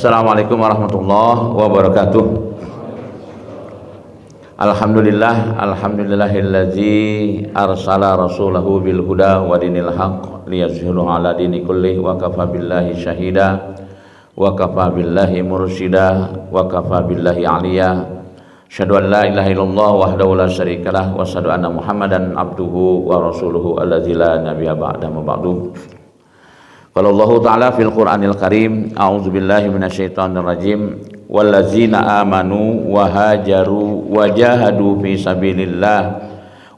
Assalamualaikum warahmatullahi wabarakatuh. Alhamdulillahillazi arsala rasulahu bil huda wa dinil haqq liyazhiru ala dini kulli wa kafa billahi syahida wa kafa billahi mursyida wa kafa billahi aliya. Asyhadu an la ilaha illallah wahdahu la syarikalah wa asyhadu anna Muhammadan abduhu wa rasuluhu allazi la nabiyya ba'dahu ba'du. Qala Allah Ta'ala fil Qur'anil Karim, a'udzu billahi minasyaitonir rajim, wallazina amanu wa hajaru wa jahadu fi sabilillah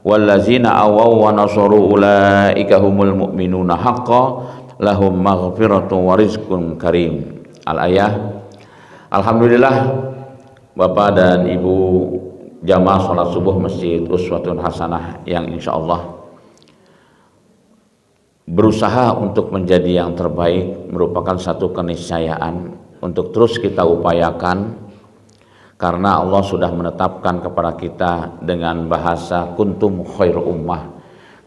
wallazina awaw wa nasaru ulaika humul mu'minuna haqqan lahum maghfiratun wa rizqun karim. Al-ayah. Alhamdulillah, Bapak dan Ibu jamaah salat subuh Masjid Uswatun Hasanah yang insyaallah berusaha untuk menjadi yang terbaik merupakan satu keniscayaan untuk terus kita upayakan, karena Allah sudah menetapkan kepada kita dengan bahasa kuntum khair ummah,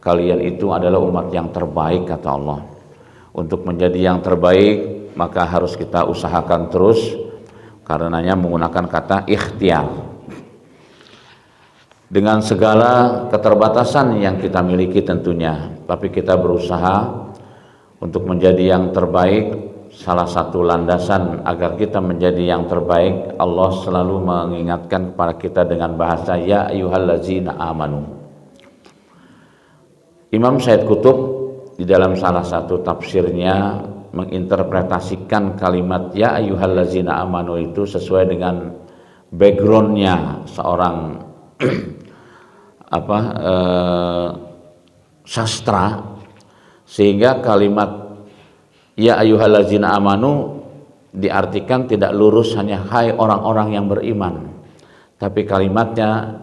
kalian itu adalah umat yang terbaik kata Allah. Untuk menjadi yang terbaik maka harus kita usahakan terus, karenanya menggunakan kata ikhtiar. Dengan segala keterbatasan yang kita miliki tentunya, tapi kita berusaha untuk menjadi yang terbaik. Salah satu landasan agar kita menjadi yang terbaik, Allah selalu mengingatkan kepada kita dengan bahasa ya ayyuhallazina amanu. Imam Said Qutb di dalam salah satu tafsirnya menginterpretasikan kalimat ya ayyuhallazina amanu itu sesuai dengan backgroundnya seorang sastra, sehingga kalimat ya ayyuhallazina amanu diartikan tidak lurus hanya hai orang-orang yang beriman, tapi kalimatnya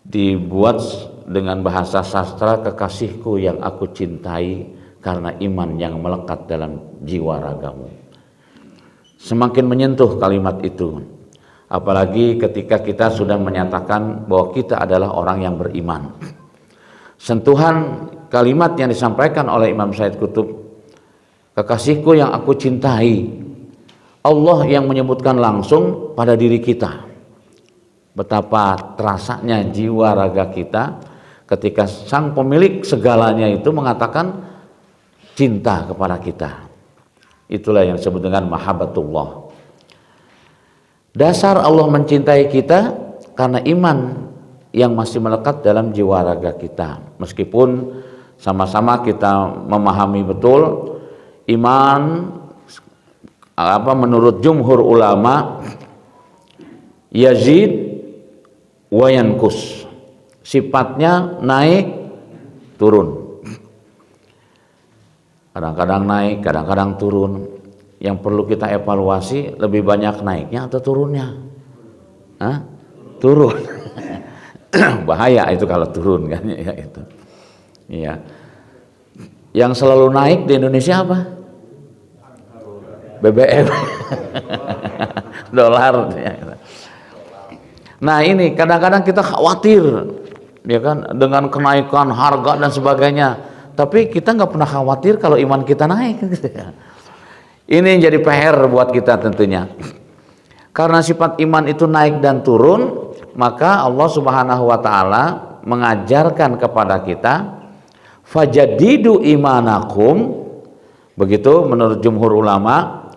dibuat dengan bahasa sastra kekasihku yang aku cintai karena iman yang melekat dalam jiwa ragamu. Semakin menyentuh kalimat itu, apalagi ketika kita sudah menyatakan bahwa kita adalah orang yang beriman. Sentuhan kalimat yang disampaikan oleh Imam Said Qutb, kekasihku yang aku cintai, Allah yang menyebutkan langsung pada diri kita. Betapa terasanya jiwa raga kita ketika sang pemilik segalanya itu mengatakan cinta kepada kita. Itulah yang disebut dengan mahabbatullah. Dasar Allah mencintai kita karena iman yang masih melekat dalam jiwa raga kita. Meskipun sama-sama kita memahami betul iman menurut jumhur ulama yazid wa yankus, sifatnya naik turun. Kadang-kadang naik, kadang-kadang turun. Yang perlu kita evaluasi lebih banyak naiknya atau turunnya? Turun. Bahaya itu kalau turun kan ya itu. Iya. Yang selalu naik di Indonesia apa? BBM. Dolar. Nah ini kadang-kadang kita khawatir ya kan dengan kenaikan harga dan sebagainya, tapi kita nggak pernah khawatir kalau iman kita naik. Ini yang jadi PR buat kita tentunya. Karena sifat iman itu naik dan turun, maka Allah Subhanahu wa taala mengajarkan kepada kita fajadidu imanakum. Begitu menurut jumhur ulama,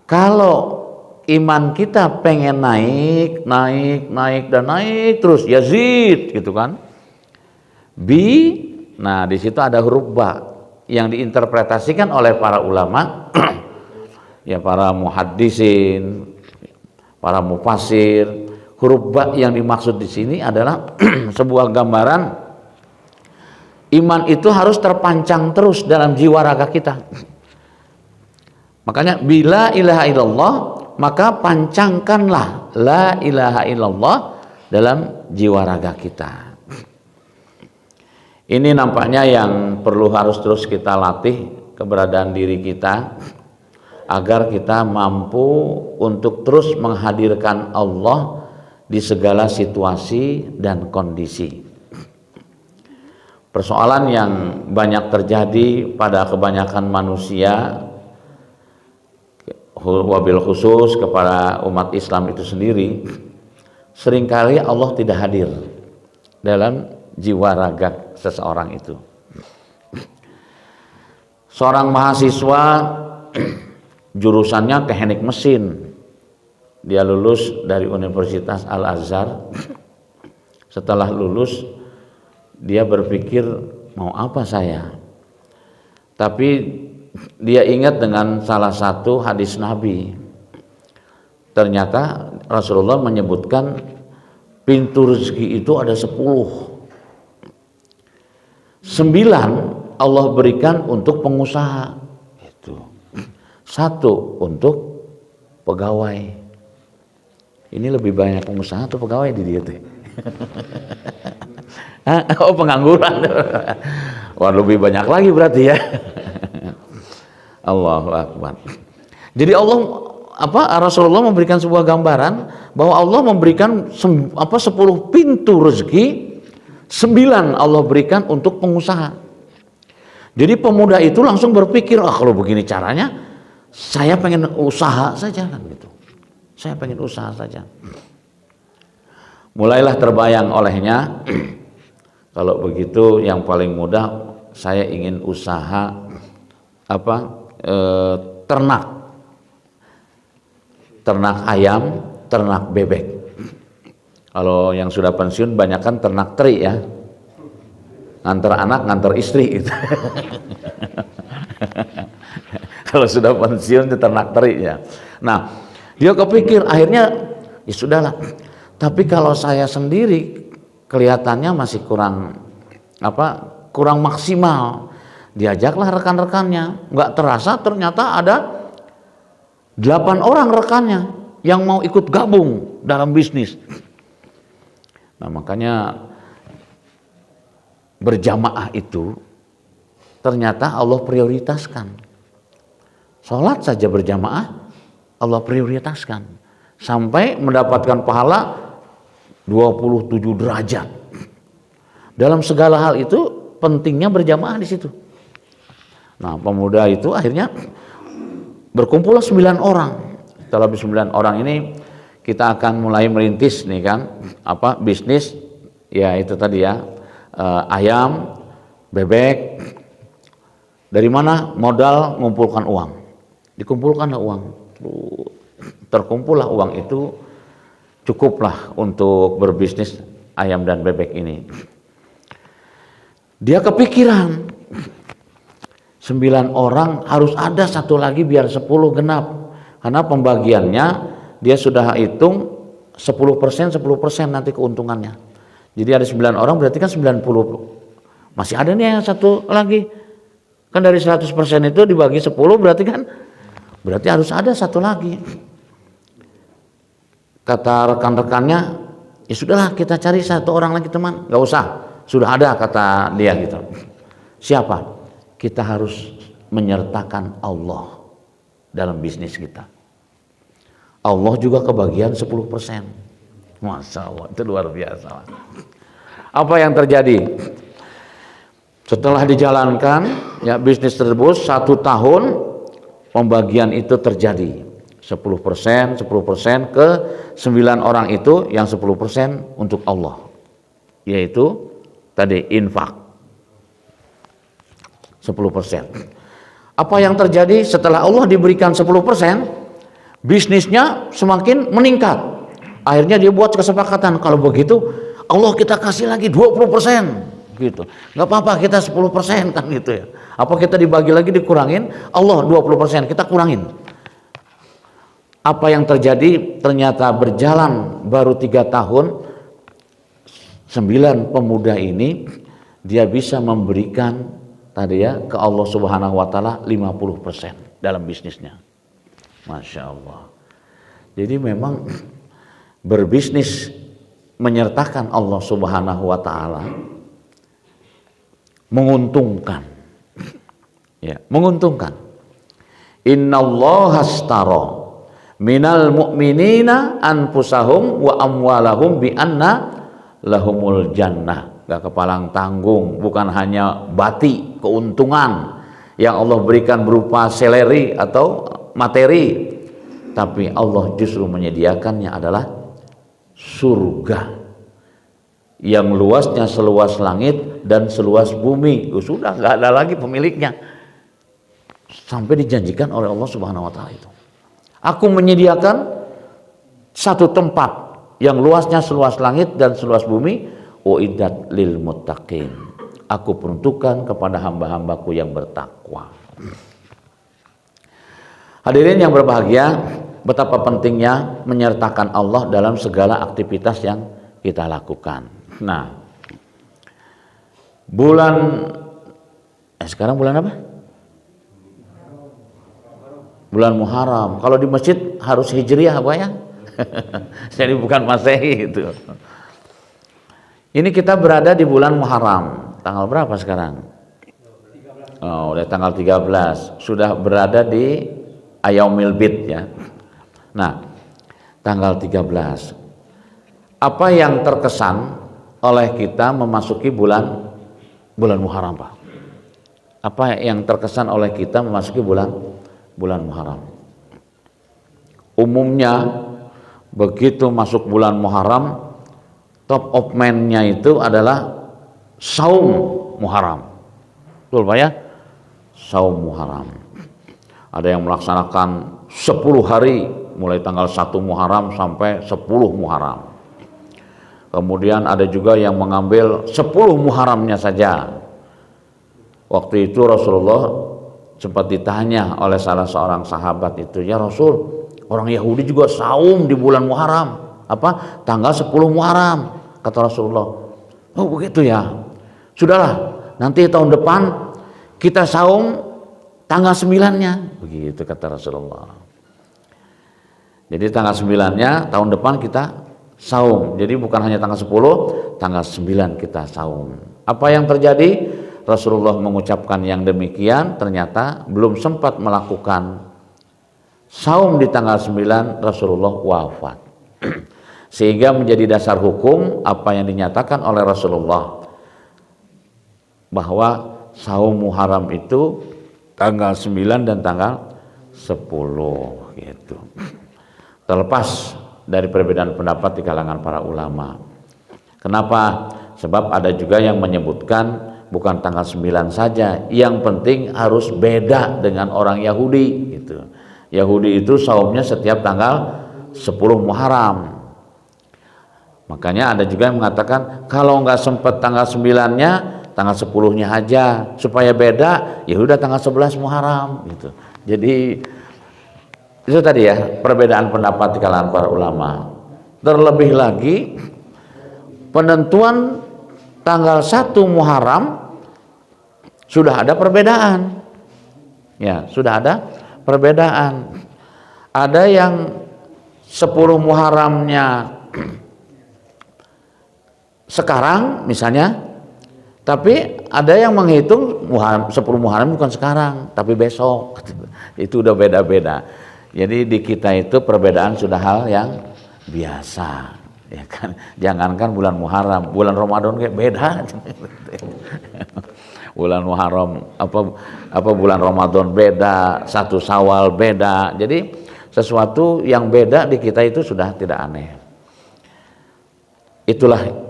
kalau iman kita pengen naik dan naik terus, yazid gitu kan. Nah di situ ada huruf ba yang diinterpretasikan oleh para ulama, ya para muhaddisin, para mufassir. Huruf ba yang dimaksud di sini adalah sebuah gambaran iman itu harus terpancang terus dalam jiwa raga kita. Makanya bila ilaha illallah, maka pancangkanlah la ilaha illallah dalam jiwa raga kita. Ini nampaknya yang perlu harus terus kita latih keberadaan diri kita agar kita mampu untuk terus menghadirkan Allah di segala situasi dan kondisi. Persoalan yang banyak terjadi pada kebanyakan manusia, wabil khusus kepada umat Islam itu sendiri, seringkali Allah tidak hadir dalam jiwa raga seseorang itu. Seorang mahasiswa jurusannya teknik mesin, dia lulus dari Universitas Al-Azhar. Setelah lulus dia berpikir mau apa saya, tapi dia ingat dengan salah satu hadis Nabi. Ternyata Rasulullah menyebutkan pintu rezeki itu ada 10. 9 Allah berikan untuk pengusaha, itu 1 untuk pegawai. Ini lebih banyak pengusaha atau pegawai di dia tuh? Oh, pengangguran. Wah, lebih banyak lagi berarti ya. Allahu Akbar. Jadi Rasulullah memberikan sebuah gambaran bahwa Allah memberikan 10 pintu rezeki, 9 Allah berikan untuk pengusaha. Jadi pemuda itu langsung berpikir, kalau begini caranya, saya pengen usaha saja kan gitu. Saya pengen usaha saja. Mulailah terbayang olehnya, kalau begitu yang paling mudah saya ingin usaha ternak ayam, ternak bebek. Kalau yang sudah pensiun banyak kan ternak teri ya, nganter anak, nganter istri gitu. Kalau sudah pensiun itu ternak teri ya. Nah, dia kepikir akhirnya ya sudahlah. Tapi kalau saya sendiri kelihatannya masih kurang maksimal. Diajaklah rekan-rekannya, nggak terasa ternyata ada 8 orang rekannya yang mau ikut gabung dalam bisnis. Nah, makanya berjamaah itu ternyata Allah prioritaskan. Sholat saja berjamaah Allah prioritaskan sampai mendapatkan pahala 27 derajat. Dalam segala hal itu pentingnya berjamaah di situ. Nah, pemuda itu akhirnya berkumpullah 9 orang. Setelah 9 orang ini kita akan mulai merintis nih kan, bisnis ya itu tadi ya, ayam, bebek. Dari mana? Modal mengumpulkan uang. Dikumpulkanlah uang. Terkumpullah uang itu cukuplah untuk berbisnis ayam dan bebek ini. Dia kepikiran 9 orang harus ada 1 lagi biar 10 genap. Karena pembagiannya dia sudah hitung 10% nanti keuntungannya. Jadi ada 9 orang berarti kan 90. Masih ada nih yang 1 lagi. Kan dari 100% itu dibagi 10 berarti harus ada 1 lagi. Kata rekan-rekannya, ya sudahlah kita cari 1 orang lagi teman, nggak usah, sudah ada kata dia gitu. Siapa? Kita harus menyertakan Allah dalam bisnis kita. Allah juga kebagian 10%. Masya Allah, itu luar biasa. Apa yang terjadi? Setelah dijalankan ya bisnis tersebut 1 tahun, pembagian itu terjadi 10% ke 9 orang itu, yang 10% untuk Allah, yaitu tadi infak 10%. Apa yang terjadi setelah Allah diberikan 10%, bisnisnya semakin meningkat. Akhirnya dia buat kesepakatan, kalau begitu Allah kita kasih lagi 20% gitu. Nggak apa-apa kita 10% kan gitu ya. Apa kita dibagi lagi dikurangin, Allah 20% kita kurangin. Apa yang terjadi? Ternyata berjalan baru 3 tahun, 9 pemuda ini dia bisa memberikan tadi ya ke Allah Subhanahu wa taala 50% dalam bisnisnya. Masya Allah. Jadi memang berbisnis menyertakan Allah Subhanahu wa taala menguntungkan. Ya, menguntungkan. Innallaha astara minal mu'minina anfusahum wa amwalahum bi anna lahumul jannah. Gak kepalang tanggung, bukan hanya bati keuntungan yang Allah berikan berupa salary atau materi, tapi Allah justru menyediakannya adalah surga yang luasnya seluas langit dan seluas bumi. Sudah nggak ada lagi pemiliknya, sampai dijanjikan oleh Allah Subhanahu wa taala itu. Aku menyediakan satu tempat yang luasnya seluas langit dan seluas bumi, uiddat lil muttaqin. Aku peruntukkan kepada hamba-hambaku yang bertakwa. Hadirin yang berbahagia, betapa pentingnya menyertakan Allah dalam segala aktivitas yang kita lakukan. Nah, sekarang bulan apa? Bulan Muharram. Kalau di masjid harus hijriah apa ya? Jadi bukan Masehi itu. Ini kita berada di bulan Muharram. Tanggal berapa sekarang? Oh, udah tanggal 13. Sudah berada di Ayaumil Bid ya. Nah, tanggal 13. Apa yang terkesan oleh kita memasuki bulan Muharram, Pak? Apa yang terkesan oleh kita memasuki bulan Muharram? Umumnya begitu masuk bulan Muharram, top of mind-nya itu adalah saum Muharram. Betul Pak ya? Saum Muharram. Ada yang melaksanakan 10 hari mulai tanggal 1 Muharram sampai 10 Muharram. Kemudian ada juga yang mengambil 10 Muharramnya saja. Waktu itu Rasulullah sempat ditanya oleh salah seorang sahabat itu, ya Rasul, orang Yahudi juga saum di bulan Muharram, apa tanggal 10 Muharram. Kata Rasulullah, oh begitu ya, sudahlah nanti tahun depan kita saum tanggal 9-nya, begitu kata Rasulullah. Jadi tanggal 9-nya tahun depan kita saum. Jadi bukan hanya tanggal 10, tanggal 9 kita saum. Apa yang terjadi? Rasulullah mengucapkan yang demikian, ternyata belum sempat melakukan saum di tanggal 9, Rasulullah wafat. Sehingga menjadi dasar hukum apa yang dinyatakan oleh Rasulullah, bahwa saum Muharram itu tanggal 9 dan tanggal 10 gitu. Terlepas dari perbedaan pendapat di kalangan para ulama. Kenapa? Sebab ada juga yang menyebutkan bukan tanggal 9 saja, yang penting harus beda dengan orang Yahudi gitu. Yahudi itu saumnya setiap tanggal 10 Muharram. Makanya ada juga yang mengatakan kalau nggak sempat tanggal 9-nya, tanggal 10-nya aja supaya beda, ya udah tanggal 11 Muharram gitu. Jadi itu tadi ya perbedaan pendapat di kalangan para ulama. Terlebih lagi penentuan tanggal 1 Muharram sudah ada perbedaan. Ya, sudah ada perbedaan. Ada yang 10 Muharramnya sekarang misalnya, tapi ada yang menghitung 10 Muharram bukan sekarang, tapi besok. Itu udah beda-beda. Jadi di kita itu perbedaan sudah hal yang biasa, ya kan. Jangankan bulan Muharram, bulan Ramadan kayak beda. Bulan Muharram apa bulan Ramadan beda, 1 Syawal beda. Jadi sesuatu yang beda di kita itu sudah tidak aneh. Itulah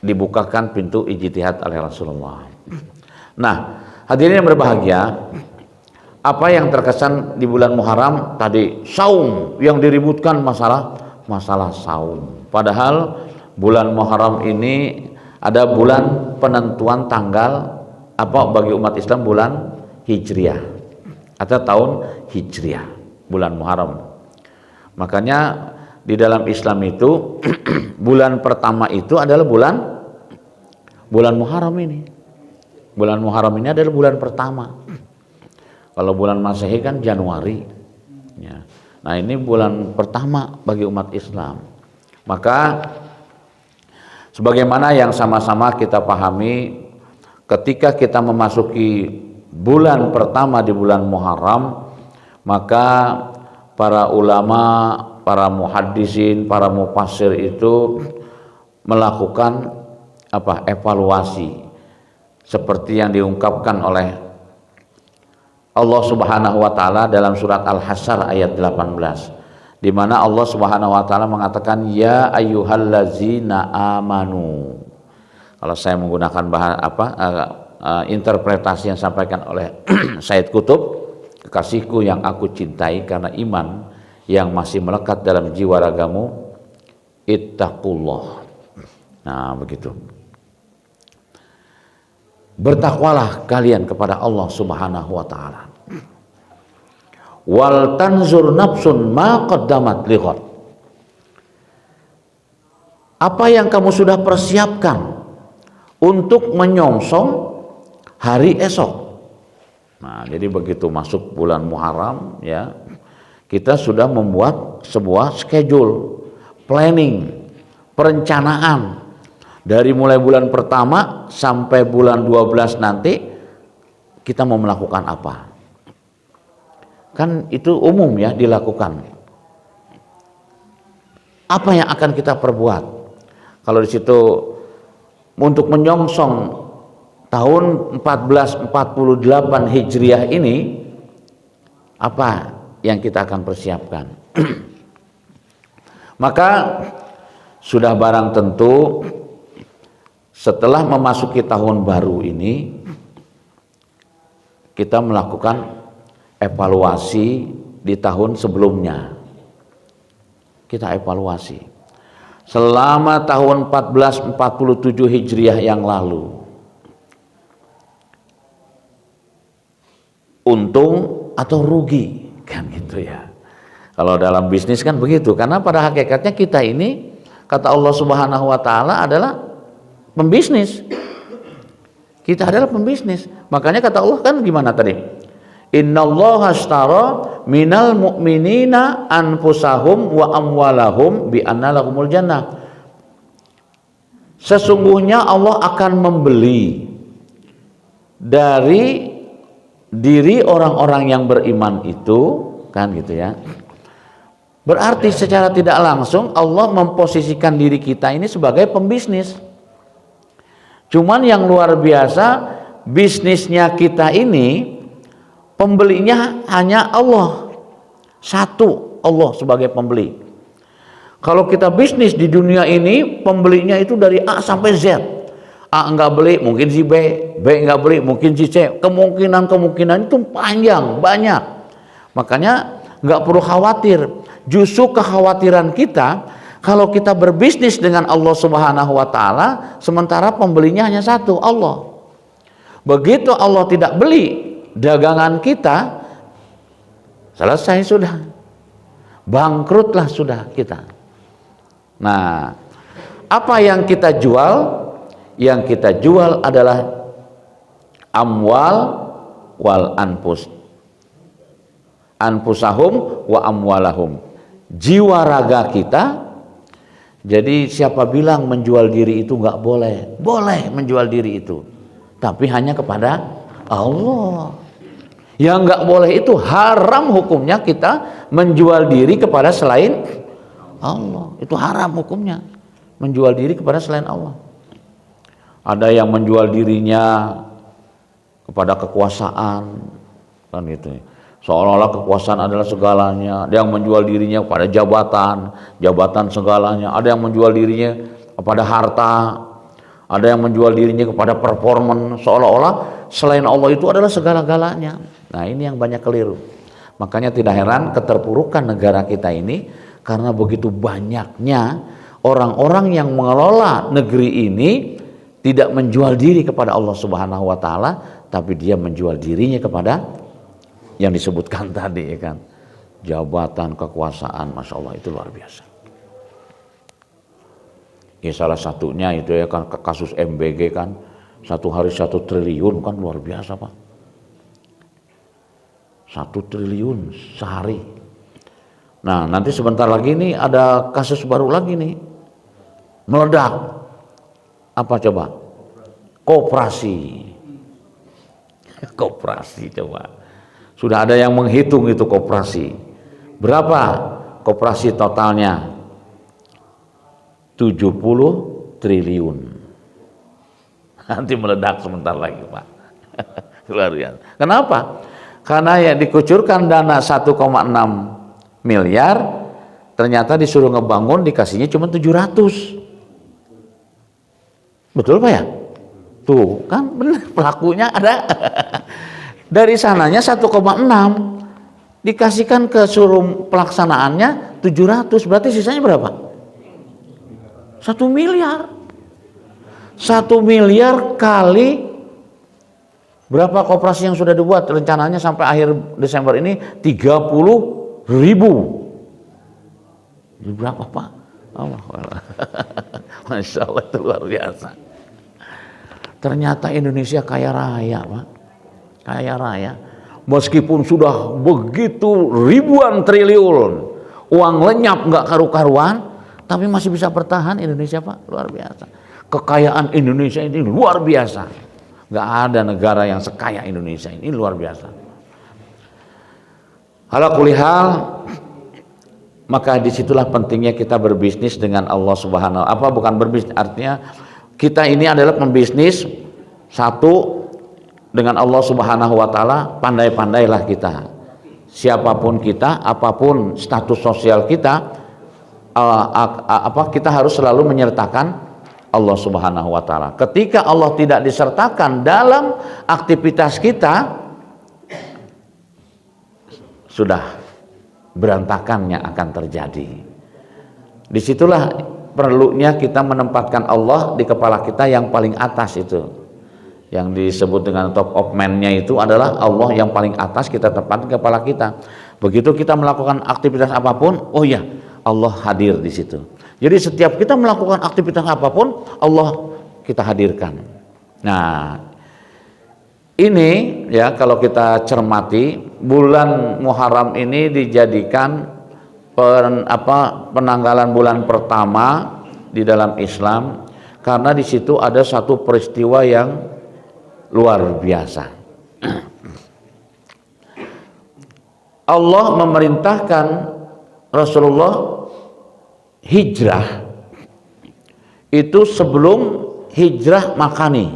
dibukakan pintu ijtihad oleh Rasulullah. Nah, hadirin yang berbahagia, Apa yang terkesan di bulan Muharram tadi, saum, yang diributkan masalah saum. Padahal bulan Muharram ini ada bulan penentuan tanggal apa bagi umat Islam, bulan Hijriah atau tahun Hijriah, bulan Muharram. Makanya di dalam Islam itu bulan pertama itu adalah bulan Muharram ini. Bulan Muharram ini adalah bulan pertama. Kalau bulan Masehi kan Januari. Ya. Nah, ini bulan pertama bagi umat Islam. Maka sebagaimana yang sama-sama kita pahami, ketika kita memasuki bulan pertama di bulan Muharram, maka para ulama, para muhaddisin, para mufassir itu melakukan evaluasi seperti yang diungkapkan oleh Allah Subhanahu wa taala dalam surat Al-Hasyr ayat 18, di mana Allah Subhanahu wa taala mengatakan ya ayyuhallazina amanu. Kalau saya menggunakan interpretasi yang disampaikan oleh Said Qutb, kekasihku yang aku cintai karena iman yang masih melekat dalam jiwa ragamu, ittaqullah. Nah, begitu. Bertakwalah kalian kepada Allah Subhanahu wa taala. Wal tanzur nafsun ma qaddamat lighad. Apa yang kamu sudah persiapkan untuk menyongsong hari esok. Nah, jadi begitu masuk bulan Muharram ya, kita sudah membuat sebuah schedule, planning, perencanaan. Dari mulai bulan pertama sampai bulan 12 nanti kita mau melakukan apa? Kan itu umum ya dilakukan. Apa yang akan kita perbuat? Kalau di situ untuk menyongsong tahun 1448 Hijriah ini, apa yang kita akan persiapkan? Maka sudah barang tentu setelah memasuki tahun baru ini kita melakukan evaluasi di tahun sebelumnya. Kita evaluasi selama tahun 1447 Hijriah yang lalu, untung atau rugi, kan gitu ya. Kalau dalam bisnis kan begitu, karena pada hakikatnya kita ini, kata Allah Subhanahu wa taala, adalah pembisnis. Kita adalah pembisnis. Makanya kata Allah kan gimana tadi? Innallaha ashtara minal mu'minina anfusahum wa amwalahum bi anna lahumul jannah. Sesungguhnya Allah akan membeli dari diri orang-orang yang beriman itu, kan gitu ya. Berarti secara tidak langsung Allah memposisikan diri kita ini sebagai pembisnis. Cuman yang luar biasa, bisnisnya kita ini pembelinya hanya Allah. Satu, Allah sebagai pembeli. Kalau kita bisnis di dunia ini, pembelinya itu dari A sampai Z. A enggak beli, mungkin si B enggak beli, mungkin si C. Kemungkinan itu panjang, banyak. Makanya enggak perlu khawatir. Justru kekhawatiran kita kalau kita berbisnis dengan Allah Subhanahu wa taala, sementara pembelinya hanya satu, Allah. Begitu Allah tidak beli dagangan kita, selesai sudah. Bangkrutlah sudah kita. Nah, apa yang kita jual? Yang kita jual adalah amwal wal anfus. Anfusahum wa amwalahum. Jiwa raga kita. Jadi siapa bilang menjual diri itu nggak boleh? Boleh menjual diri itu, tapi hanya kepada Allah. Yang nggak boleh itu haram hukumnya kita menjual diri kepada selain Allah. Itu haram hukumnya menjual diri kepada selain Allah. Ada yang menjual dirinya kepada kekuasaan, kan gitu. Seolah-olah kekuasaan adalah segalanya. Ada yang menjual dirinya kepada jabatan segalanya. Ada yang menjual dirinya kepada harta. Ada yang menjual dirinya kepada performan. Seolah-olah selain Allah itu adalah segala-galanya. Nah, ini yang banyak keliru. Makanya tidak heran keterpurukan negara kita ini karena begitu banyaknya orang-orang yang mengelola negeri ini tidak menjual diri kepada Allah Subhanahu wa taala, tapi dia menjual dirinya kepada yang disebutkan tadi, ya kan. Jabatan, kekuasaan, Masya Allah, itu luar biasa. Ya salah satunya itu ya kan kasus MBG kan, satu hari 1 triliun kan, luar biasa Pak. 1 triliun sehari. Nah, nanti sebentar lagi nih ada kasus baru lagi nih, meledak. Apa coba? Koperasi. Koperasi coba. Sudah ada yang menghitung itu koperasi. Berapa koperasi totalnya? 70 triliun. Nanti meledak sebentar lagi Pak. Luar biasa. Kenapa? Karena ya dikucurkan dana 1,6 miliar, ternyata disuruh ngebangun dikasihnya cuma 700. Betul Pak ya? Tuh kan benar, pelakunya ada. Dari sananya 1,6 dikasihkan ke suruh pelaksanaannya 700, berarti sisanya berapa? 1 miliar. 1 miliar kali berapa koperasi yang sudah dibuat? Rencananya sampai akhir Desember ini 30.000. Ini berapa Pak? Allah. Masya Allah, itu luar biasa. Ternyata Indonesia kaya raya Pak. Kaya raya. Meskipun sudah begitu ribuan triliun, uang lenyap nggak karu-karuan, tapi masih bisa bertahan Indonesia Pak. Luar biasa. Kekayaan Indonesia ini luar biasa. Nggak ada negara yang sekaya Indonesia ini, luar biasa. Ala kulli hal, maka disitulah pentingnya kita berbisnis dengan Allah Subhanahu. Apa bukan berbisnis? Artinya kita ini adalah pembisnis satu dengan Allah Subhanahu wa taala. Pandai-pandailah kita. Siapapun kita, apapun status sosial kita, kita harus selalu menyertakan Allah Subhanahu wa taala. Ketika Allah tidak disertakan dalam aktivitas kita, sudah berantakannya akan terjadi. Disitulah perlunya kita menempatkan Allah di kepala kita yang paling atas itu. Yang disebut dengan top of man-nya itu adalah Allah yang paling atas, kita tempatkan di kepala kita. Begitu kita melakukan aktivitas apapun, oh ya, Allah hadir di situ. Jadi setiap kita melakukan aktivitas apapun, Allah kita hadirkan. Nah, ini ya kalau kita cermati, bulan Muharram ini dijadikan penanggalan bulan pertama di dalam Islam, karena di situ ada satu peristiwa yang luar biasa. Allah memerintahkan Rasulullah hijrah itu sebelum hijrah makani.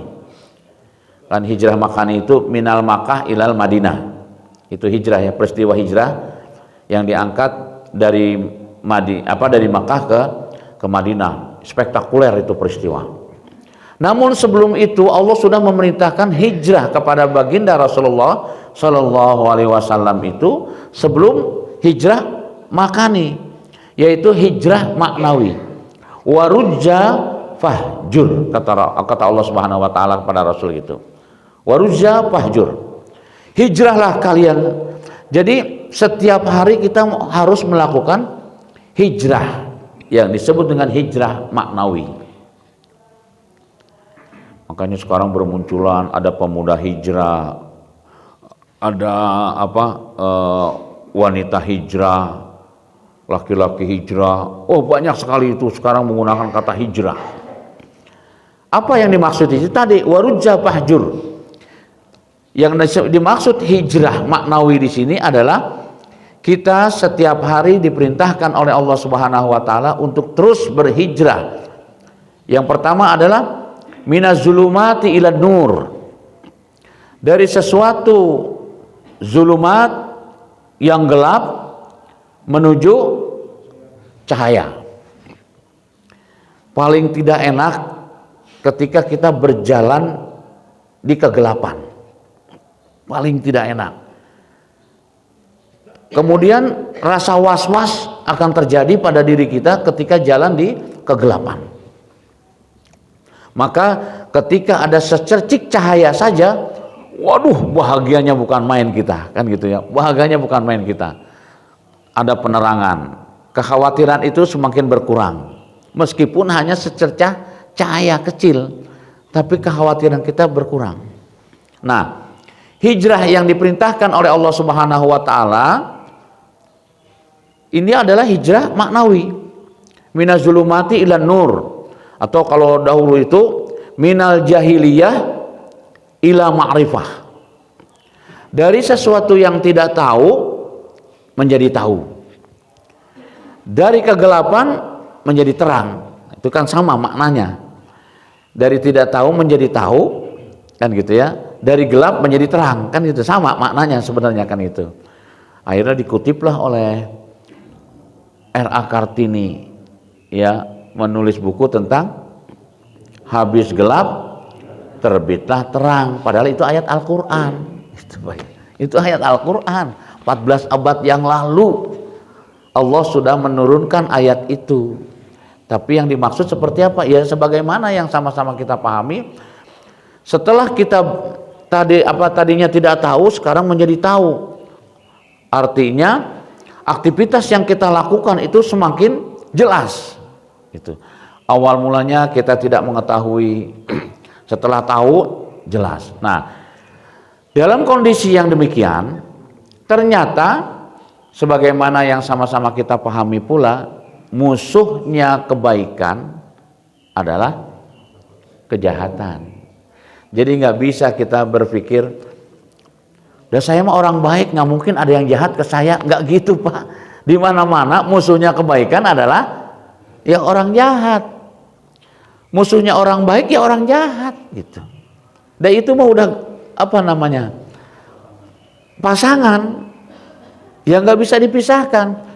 Kan hijrah makani itu minal Makkah ilal Madinah. Itu hijrah ya, peristiwa hijrah yang diangkat dari dari Makkah ke Madinah. Spektakuler itu peristiwa. Namun sebelum itu Allah sudah memerintahkan hijrah kepada baginda Rasulullah Shallallahu Alaihi Wasallam itu sebelum hijrah makani, yaitu hijrah maknawi. Warujja fahjur, kata Allah Subhanahu wa taala kepada Rasul itu. Warujja fahjur. Hijrahlah kalian. Jadi setiap hari kita harus melakukan hijrah yang disebut dengan hijrah maknawi. Makanya sekarang bermunculan ada pemuda hijrah, ada wanita hijrah, laki-laki hijrah. Oh, banyak sekali itu sekarang menggunakan kata hijrah. Apa yang dimaksud itu tadi? Warujja fahjur. Yang dimaksud hijrah maknawi di sini adalah kita setiap hari diperintahkan oleh Allah Subhanahu wa taala untuk terus berhijrah. Yang pertama adalah minaz zulumati ila nur. Dari sesuatu zulumat yang gelap menuju cahaya. Paling tidak enak ketika kita berjalan di kegelapan. Paling tidak enak. Kemudian rasa was-was akan terjadi pada diri kita ketika jalan di kegelapan. Maka ketika ada secercik cahaya saja, waduh, bahagianya bukan main kita, kan gitu ya. Bahagianya bukan main kita. Ada penerangan. Kekhawatiran itu semakin berkurang. Meskipun hanya secercah cahaya kecil, tapi kekhawatiran kita berkurang. Nah, hijrah yang diperintahkan oleh Allah Subhanahu wa taala ini adalah hijrah maknawi. Minazulumati ilan nur, atau kalau dahulu itu minal jahiliyah ila ma'rifah. Dari sesuatu yang tidak tahu menjadi tahu. Dari kegelapan menjadi terang. Itu kan sama maknanya. Dari tidak tahu menjadi tahu, kan gitu ya. Dari gelap menjadi terang, kan itu sama maknanya sebenarnya, kan itu. Akhirnya dikutiplah oleh R.A. Kartini, ya, menulis buku tentang habis gelap terbitlah terang, padahal itu ayat Al-Qur'an. Itu ayat Al-Qur'an 14 abad yang lalu Allah sudah menurunkan ayat itu. Tapi yang dimaksud seperti apa? Ya sebagaimana yang sama-sama kita pahami, setelah kita tadinya tidak tahu, sekarang menjadi tahu. Artinya aktivitas yang kita lakukan itu semakin jelas. Itu awal mulanya kita tidak mengetahui, setelah tahu jelas. Nah, dalam kondisi yang demikian, ternyata sebagaimana yang sama-sama kita pahami pula, musuhnya kebaikan adalah kejahatan. Jadi nggak bisa kita berpikir, "Dah saya mah orang baik, nggak mungkin ada yang jahat ke saya." Nggak gitu, Pak. Di mana-mana musuhnya kebaikan adalah ya orang jahat. Musuhnya orang baik ya orang jahat, gitu. Dan itu mah udah pasangan yang nggak bisa dipisahkan.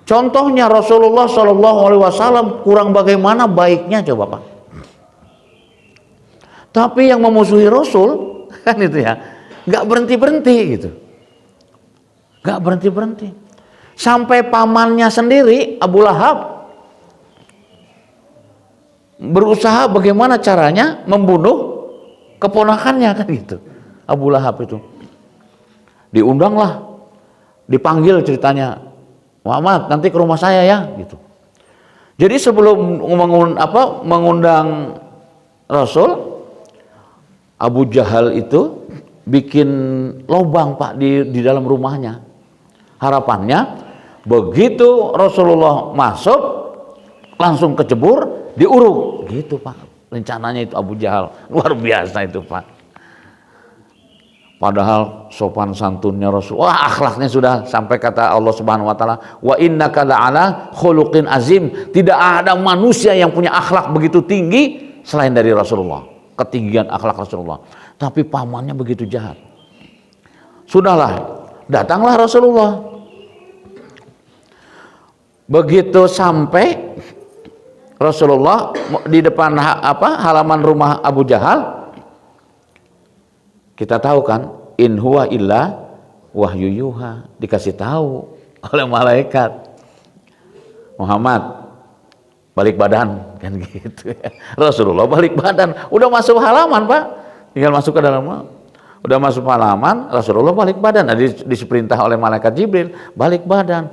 Contohnya Rasulullah SAW kurang bagaimana baiknya, coba Pak. Tapi yang memusuhi Rasul kan itu ya, nggak berhenti gitu, nggak berhenti. Sampai pamannya sendiri Abu Lahab berusaha bagaimana caranya membunuh keponakannya, kan gitu. Abu Lahab itu diundanglah, dipanggil ceritanya, "Muhammad, nanti ke rumah saya ya," gitu. Jadi sebelum mengundang Rasul, Abu Jahal itu bikin lubang, Pak, di dalam rumahnya. Harapannya begitu Rasulullah masuk langsung kecebur, diuruk, gitu Pak. Rencananya itu Abu Jahal, luar biasa itu Pak. Padahal sopan santunnya Rasul, wah akhlaknya sudah sampai kata Allah Subhanahu wa taala, "Wa innaka la'ala khuluqin azim." Tidak ada manusia yang punya akhlak begitu tinggi selain dari Rasulullah, ketinggian akhlak Rasulullah. Tapi pamannya begitu jahat. Sudahlah, datanglah Rasulullah. Begitu sampai Rasulullah di depan halaman rumah Abu Jahal, kita tahu kan, in huwa illa wahyu yuha, dikasih tahu oleh malaikat, "Muhammad, balik badan," kan gitu ya. Rasulullah balik badan, udah masuk halaman Pak, tinggal masuk ke dalam, udah masuk halaman, Rasulullah balik badan. Nah, diperintah oleh malaikat Jibril balik badan.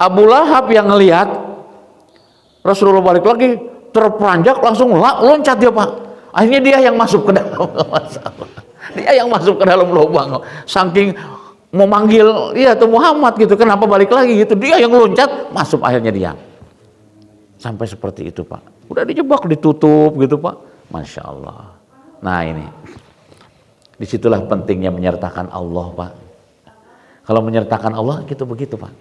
Abu Lahab yang ngelihat Rasulullah balik lagi, terperanjak, langsung loncat dia Pak. Akhirnya dia yang masuk ke dalam masalah. Dia yang masuk ke dalam lubang. Saking mau manggil, iya tuh Muhammad gitu, kenapa balik lagi gitu. Dia yang loncat, masuk akhirnya dia. Sampai seperti itu Pak. Udah dijebak, ditutup gitu Pak. Masya Allah. Nah ini, disitulah pentingnya menyertakan Allah Pak. Kalau menyertakan Allah gitu begitu Pak.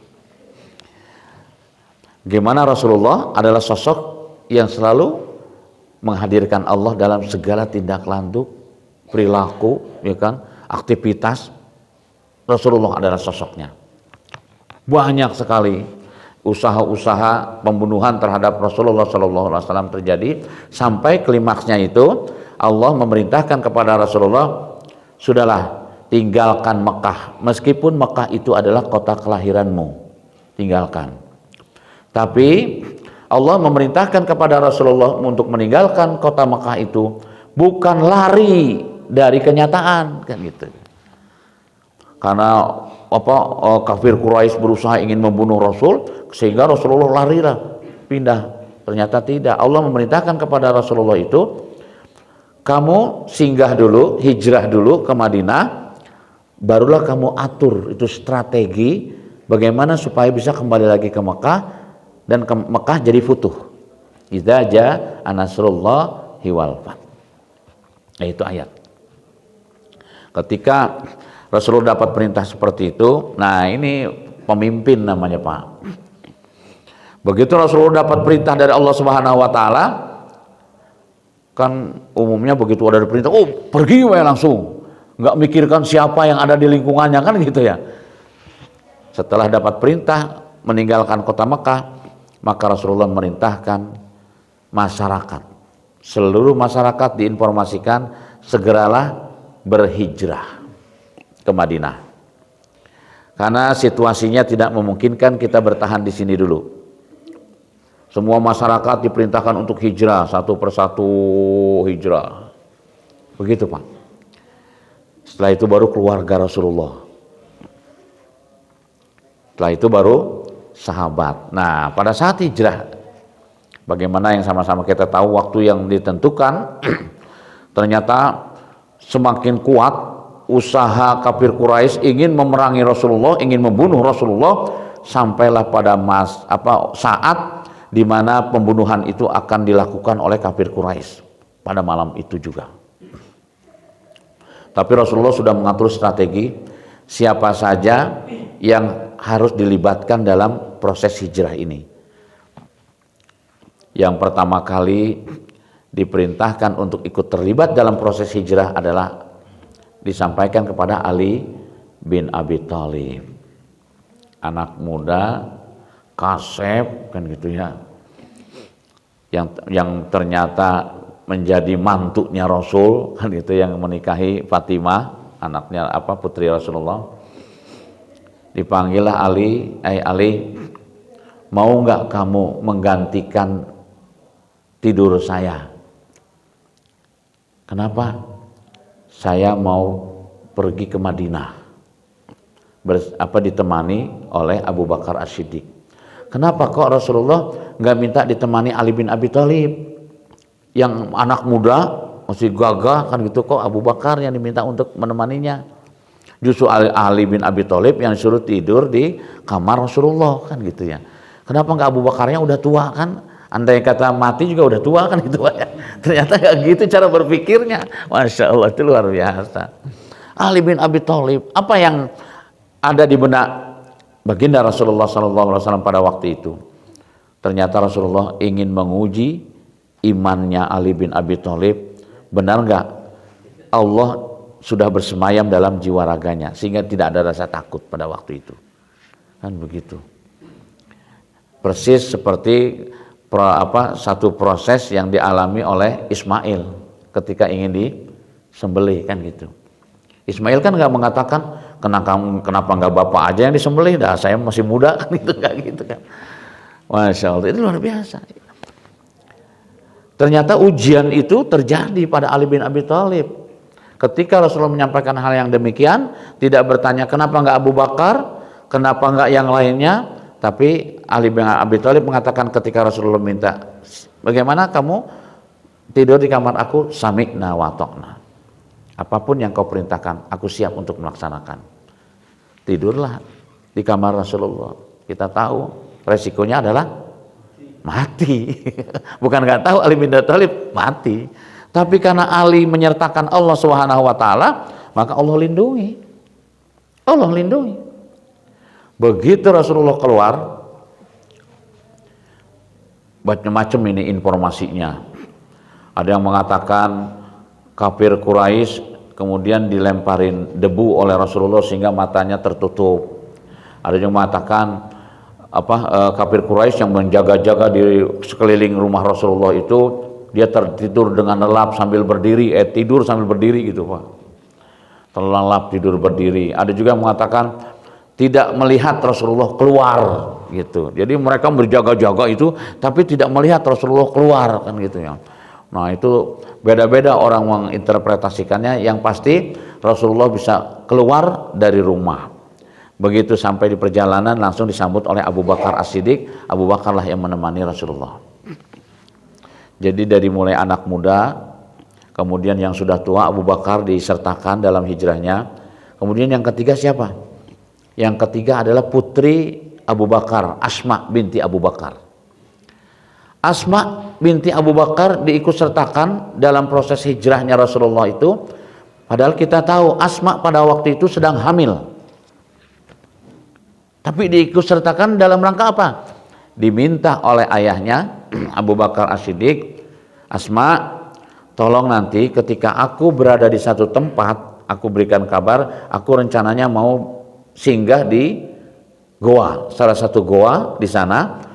Gimana Rasulullah adalah sosok yang selalu menghadirkan Allah dalam segala tindak lanjut, perilaku, ya kan, aktivitas. Rasulullah adalah sosoknya. Banyak sekali usaha-usaha pembunuhan terhadap Rasulullah SAW terjadi, sampai klimaksnya itu Allah memerintahkan kepada Rasulullah, "Sudahlah, tinggalkan Mekah. Meskipun Mekah itu adalah kota kelahiranmu, tinggalkan. Tapi Allah memerintahkan kepada Rasulullah untuk meninggalkan kota Mekah itu bukan lari dari kenyataan, kan gitu. Karena kafir Quraisy berusaha ingin membunuh Rasul, sehingga Rasulullah larilah pindah. Ternyata tidak. Allah memerintahkan kepada Rasulullah itu, kamu singgah dulu, hijrah dulu ke Madinah, barulah kamu atur itu strategi bagaimana supaya bisa kembali lagi ke Mekah, dan ke Mekah jadi futuh. Idza jaa nasrullahi wal fath. Nah, itu ayat. Ketika Rasulullah dapat perintah seperti itu, nah ini pemimpin namanya, Pak. Begitu Rasulullah dapat perintah dari Allah Subhanahu wa taala, kan umumnya begitu ada perintah, pergi wae langsung, nggak mikirkan siapa yang ada di lingkungannya, kan gitu ya. Setelah dapat perintah meninggalkan kota Mekah, maka Rasulullah merintahkan masyarakat, seluruh masyarakat diinformasikan segeralah berhijrah ke Madinah, karena situasinya tidak memungkinkan kita bertahan di sini dulu. Semua masyarakat diperintahkan untuk hijrah, satu persatu hijrah. Begitu, Pak. Setelah itu baru keluarga Rasulullah. Setelah itu baru sahabat. Nah, pada saat hijrah, bagaimana yang sama-sama kita tahu waktu yang ditentukan, ternyata semakin kuat usaha kafir Quraisy ingin memerangi Rasulullah, ingin membunuh Rasulullah, sampailah pada saat di mana pembunuhan itu akan dilakukan oleh kafir Quraisy pada malam itu juga. Tapi Rasulullah sudah mengatur strategi siapa saja yang harus dilibatkan dalam proses hijrah ini. Yang pertama kali diperintahkan untuk ikut terlibat dalam proses hijrah adalah disampaikan kepada Ali bin Abi Thalib, anak muda Kasep, kan gitu ya, yang ternyata menjadi mantunya Rasul, kan gitu, yang menikahi Fatimah, anaknya putri Rasulullah. Dipanggillah Ali, Ali, mau nggak kamu menggantikan tidur saya? Kenapa? Saya mau pergi ke Madinah, ditemani oleh Abu Bakar As-Siddiq. Kenapa kok Rasulullah nggak minta ditemani Ali bin Abi Thalib yang anak muda masih gagah, kan gitu, kok Abu Bakar yang diminta untuk menemaninya? Justru Ali bin Abi Thalib yang disuruh tidur di kamar Rasulullah, kan gitu ya. Kenapa nggak Abu Bakarnya udah tua, kan? Andai kata mati juga udah tua, kan gitu ya. Ternyata nggak gitu cara berpikirnya. Masya Allah, itu luar biasa. Ali bin Abi Thalib, apa yang ada di benak baginda Rasulullah SAW pada waktu itu? Ternyata Rasulullah ingin menguji imannya Ali bin Abi Thalib. Benar nggak Allah sudah bersemayam dalam jiwa raganya sehingga tidak ada rasa takut pada waktu itu, kan begitu. Persis seperti satu proses yang dialami oleh Ismail ketika ingin disembelih, kan gitu. Ismail kan nggak mengatakan kenapa nggak bapak aja yang disembelih, dah saya masih muda, kan gitu, nggak gitu kan. Masya Allah, itu luar biasa. Ternyata ujian itu terjadi pada Ali bin Abi Thalib. Ketika Rasulullah menyampaikan hal yang demikian, tidak bertanya kenapa nggak Abu Bakar, kenapa nggak yang lainnya, tapi Ali bin Abi Thalib mengatakan ketika Rasulullah minta, bagaimana kamu tidur di kamar aku, sami'na wa ta'na. Apapun yang kau perintahkan, aku siap untuk melaksanakan. Tidurlah di kamar Rasulullah. Kita tahu resikonya adalah mati. Bukan nggak tahu, Ali bin Abi Thalib mati. Tapi karena Ali menyertakan Allah Subhanahu wa taala, maka Allah lindungi. Allah lindungi. Begitu Rasulullah keluar, macam-macam ini informasinya. Ada yang mengatakan kafir Quraisy kemudian dilemparin debu oleh Rasulullah sehingga matanya tertutup. Ada yang mengatakan kafir Quraisy yang menjaga-jaga di sekeliling rumah Rasulullah itu dia tertidur dengan lelap sambil berdiri, tidur sambil berdiri gitu, Pak. terlelap tidur berdiri. Ada juga yang mengatakan tidak melihat Rasulullah keluar gitu. Jadi mereka berjaga-jaga itu tapi tidak melihat Rasulullah keluar kan gitu ya. Nah, itu beda-beda orang menginterpretasikannya, yang pasti Rasulullah bisa keluar dari rumah. Begitu sampai di perjalanan langsung disambut oleh Abu Bakar As-Siddiq. Abu Bakar lah yang menemani Rasulullah. Jadi dari mulai anak muda, kemudian yang sudah tua Abu Bakar disertakan dalam hijrahnya. Kemudian yang ketiga siapa? Yang ketiga adalah putri Abu Bakar, Asma binti Abu Bakar. Asma binti Abu Bakar diikut sertakan dalam proses hijrahnya Rasulullah itu. Padahal kita tahu Asma pada waktu itu sedang hamil. Tapi diikut sertakan dalam rangka apa? Diminta oleh ayahnya Abu Bakar As-Siddiq, Asma, tolong nanti ketika aku berada di satu tempat, aku berikan kabar, aku rencananya mau singgah di goa, salah satu goa di sana.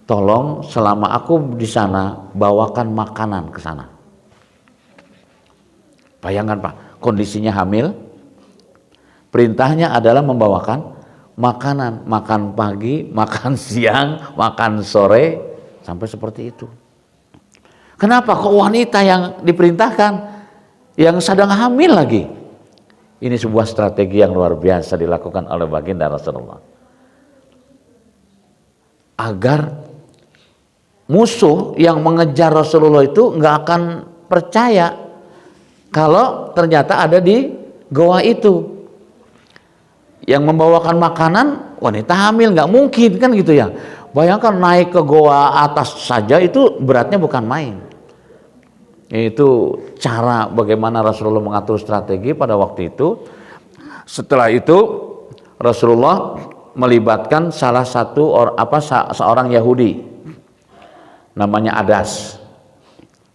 Tolong selama aku di sana bawakan makanan ke sana. Bayangkan Pak, kondisinya hamil. Perintahnya adalah membawakan makanan, makan pagi, makan siang, makan sore, sampai seperti itu. Kenapa kok wanita yang diperintahkan, yang sedang hamil lagi? Ini sebuah strategi yang luar biasa dilakukan oleh baginda Rasulullah. Agar musuh yang mengejar Rasulullah itu nggak akan percaya kalau ternyata ada di goa itu. Yang membawakan makanan wanita hamil, nggak mungkin kan gitu ya. Bayangkan naik ke goa atas saja itu beratnya bukan main. Itu cara bagaimana Rasulullah mengatur strategi pada waktu itu. Setelah itu Rasulullah melibatkan salah satu seorang Yahudi namanya Adas.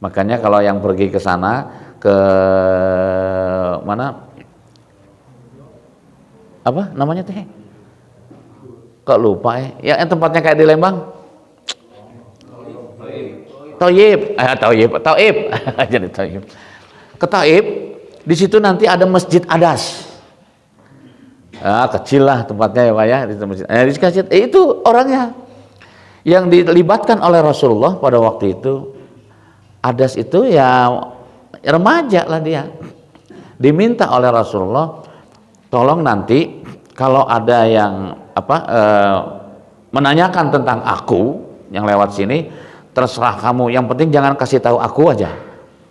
Makanya kalau yang pergi ke sana, ke mana? Apa namanya teh? Kok lupa ya? Ya yang tempatnya kayak di Lembang. Thayyib. Thayyib. Jadi Thayyib. Ke Thayyib, di situ nanti ada Masjid Adas. Kecil lah tempatnya ya Pak ya, di masjid. Itu orangnya yang dilibatkan oleh Rasulullah pada waktu itu. Adas itu ya remaja lah dia. Diminta oleh Rasulullah, tolong nanti kalau ada yang menanyakan tentang aku yang lewat sini, terserah kamu, yang penting jangan kasih tahu aku aja.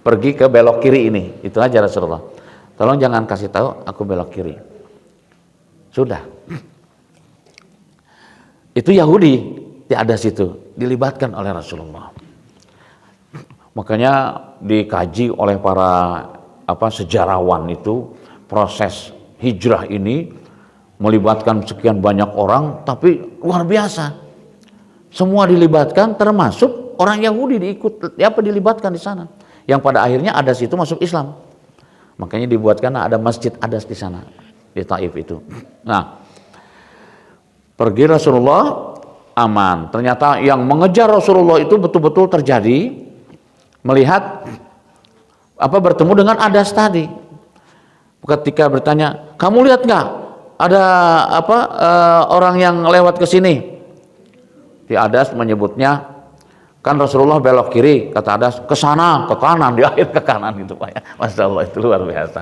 Pergi ke belok kiri ini, itu aja Rasulullah. Tolong jangan kasih tahu aku belok kiri. Sudah. Itu Yahudi di Adas itu dilibatkan oleh Rasulullah. Makanya dikaji oleh para sejarawan itu proses hijrah ini melibatkan sekian banyak orang, tapi luar biasa. Semua dilibatkan, termasuk orang Yahudi dilibatkan di sana. Yang pada akhirnya Adas itu masuk Islam. Makanya dibuatkan ada Masjid Adas di sana, di Taif itu. Nah, pergi Rasulullah aman. Ternyata yang mengejar Rasulullah itu betul-betul terjadi, melihat bertemu dengan Adas tadi. Ketika bertanya, kamu lihat nggak ada orang yang lewat ke sini? Di Adas menyebutnya, kan Rasulullah belok kiri, kata Adas ke sana, ke kanan, di akhir ke kanan gitu Pak ya. Masya Allah, itu luar biasa.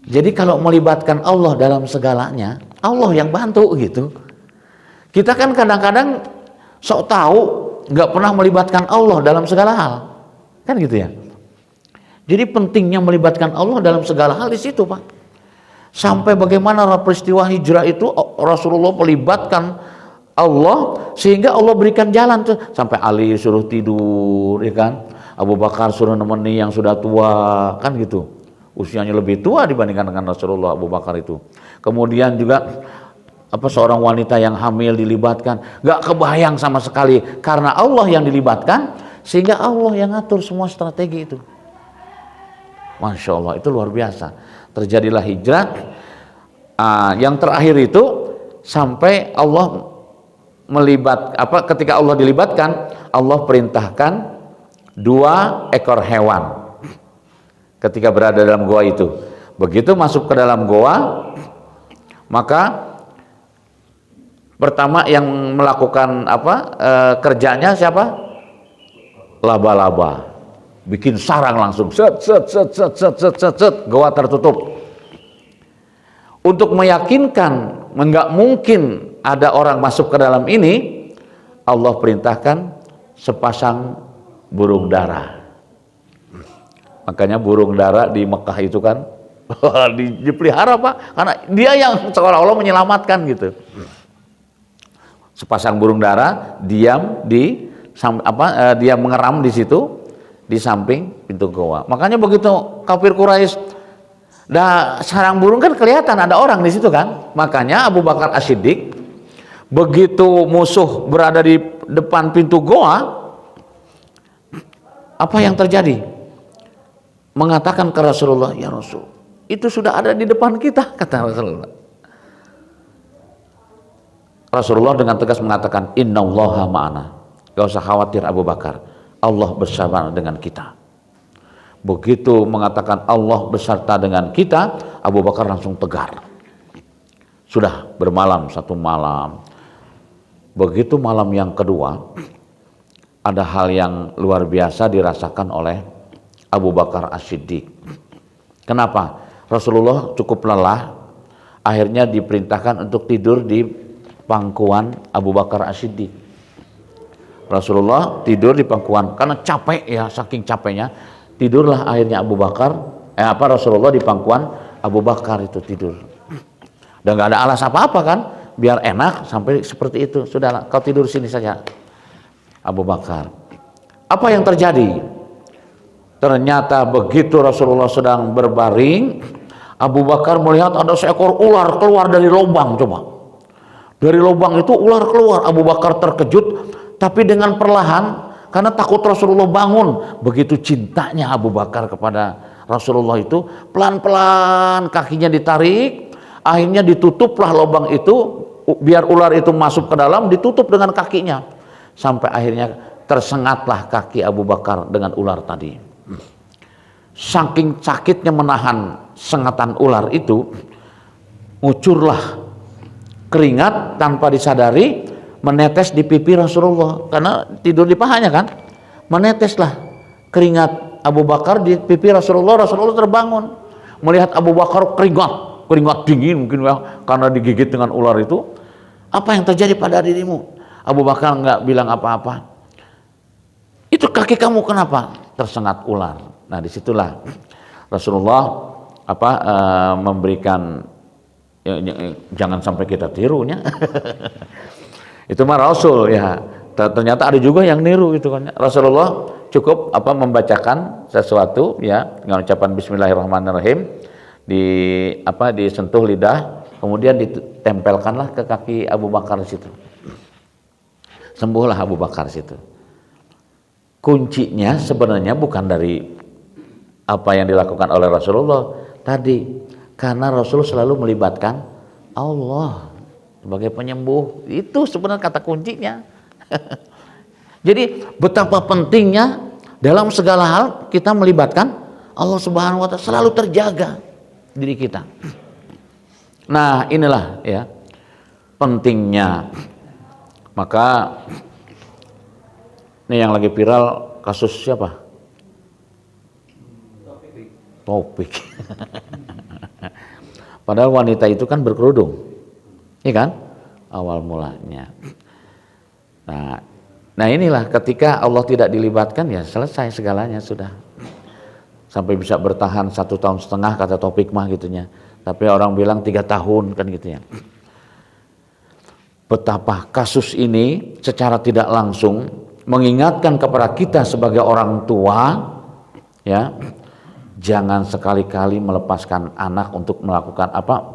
Jadi kalau melibatkan Allah dalam segalanya, Allah yang bantu gitu. Kita kan kadang-kadang sok tahu, nggak pernah melibatkan Allah dalam segala hal, kan gitu ya. Jadi pentingnya melibatkan Allah dalam segala hal di situ Pak. Sampai bagaimana peristiwa hijrah itu Rasulullah melibatkan Allah sehingga Allah berikan jalan tuh. Sampai Ali suruh tidur, ya kan? Abu Bakar suruh nemeni yang sudah tua, kan gitu. Usianya lebih tua dibandingkan dengan Rasulullah Abu Bakar itu. Kemudian juga seorang wanita yang hamil dilibatkan, nggak kebayang sama sekali karena Allah yang dilibatkan sehingga Allah yang ngatur semua strategi itu. Masya Allah, itu luar biasa. Terjadilah hijrah. Yang terakhir itu sampai Allah ketika Allah dilibatkan, Allah perintahkan 2 ekor hewan ketika berada dalam gua itu. Begitu masuk ke dalam goa, maka pertama yang melakukan kerjanya siapa? Laba-laba. Bikin sarang langsung, set, goa tertutup. Untuk meyakinkan enggak mungkin ada orang masuk ke dalam ini, Allah perintahkan sepasang burung dara. Makanya burung dara di Mekah itu kan dipelihara, Pak, karena dia yang seolah-olah menyelamatkan gitu. Sepasang burung dara diam dia mengeram di situ di samping pintu goa. Makanya begitu kafir Quraisy, sarang burung kan kelihatan ada orang di situ kan. Makanya Abu Bakar As-Siddiq begitu musuh berada di depan pintu goa, apa yang terjadi? Mengatakan ke Rasulullah, ya Rasul, itu sudah ada di depan kita, kata Rasulullah. Rasulullah dengan tegas mengatakan, innallaha ma'ana. Gak usah khawatir Abu Bakar, Allah bersama dengan kita. Begitu mengatakan Allah beserta dengan kita, Abu Bakar langsung tegar. Sudah bermalam satu malam. Begitu malam yang kedua, ada hal yang luar biasa dirasakan oleh Abu Bakar As-Siddiq. Kenapa? Rasulullah cukup lelah, akhirnya diperintahkan untuk tidur di pangkuan Abu Bakar As-Siddiq. Rasulullah tidur di pangkuan karena capek ya, saking capeknya tidurlah akhirnya Rasulullah di pangkuan Abu Bakar itu tidur. Dan nggak ada alas apa-apa kan, biar enak sampai seperti itu. Sudahlah, kau tidur sini saja, Abu Bakar. Apa yang terjadi? Ternyata begitu Rasulullah sedang berbaring, Abu Bakar melihat ada seekor ular keluar dari lubang. Coba, dari lubang itu ular keluar. Abu Bakar terkejut, tapi dengan perlahan, karena takut Rasulullah bangun. Begitu cintanya Abu Bakar kepada Rasulullah itu, pelan-pelan kakinya ditarik, akhirnya ditutuplah lubang itu, biar ular itu masuk ke dalam, ditutup dengan kakinya, sampai akhirnya tersengatlah kaki Abu Bakar dengan ular tadi. Saking sakitnya menahan sengatan ular itu, ngucurlah keringat tanpa disadari, menetes di pipi Rasulullah, karena tidur di pahanya kan, meneteslah keringat Abu Bakar di pipi Rasulullah. Rasulullah terbangun melihat Abu Bakar keringat dingin mungkin ya, karena digigit dengan ular itu. Apa yang terjadi pada dirimu? Abu Bakar nggak bilang apa-apa. Itu kaki kamu kenapa? Tersengat ular. Nah, disitulah Rasulullah memberikan jangan sampai kita tirunya. Itu mah Rasul ya. Ternyata ada juga yang niru itu kan. Rasulullah cukup membacakan sesuatu ya dengan ucapan Bismillahirrahmanirrahim, disentuh lidah, kemudian ditempelkanlah ke kaki Abu Bakar situ. Sembuhlah Abu Bakar situ. Kuncinya sebenarnya bukan dari apa yang dilakukan oleh Rasulullah tadi, karena Rasul selalu melibatkan Allah sebagai penyembuh. Itu sebenarnya kata kuncinya. Jadi betapa pentingnya dalam segala hal kita melibatkan Allah Subhanahu wa Ta'ala, selalu terjaga diri kita. Nah, inilah ya pentingnya. Maka ini yang lagi viral kasus siapa? Topik. Padahal wanita itu kan berkerudung, iya kan? Awal mulanya. Nah inilah ketika Allah tidak dilibatkan, ya selesai segalanya sudah. Sampai bisa bertahan 1,5 tahun kata Topik mah gitunya. Tapi orang bilang 3 tahun kan gitu ya. Betapa kasus ini secara tidak langsung mengingatkan kepada kita sebagai orang tua, ya, jangan sekali-kali melepaskan anak untuk melakukan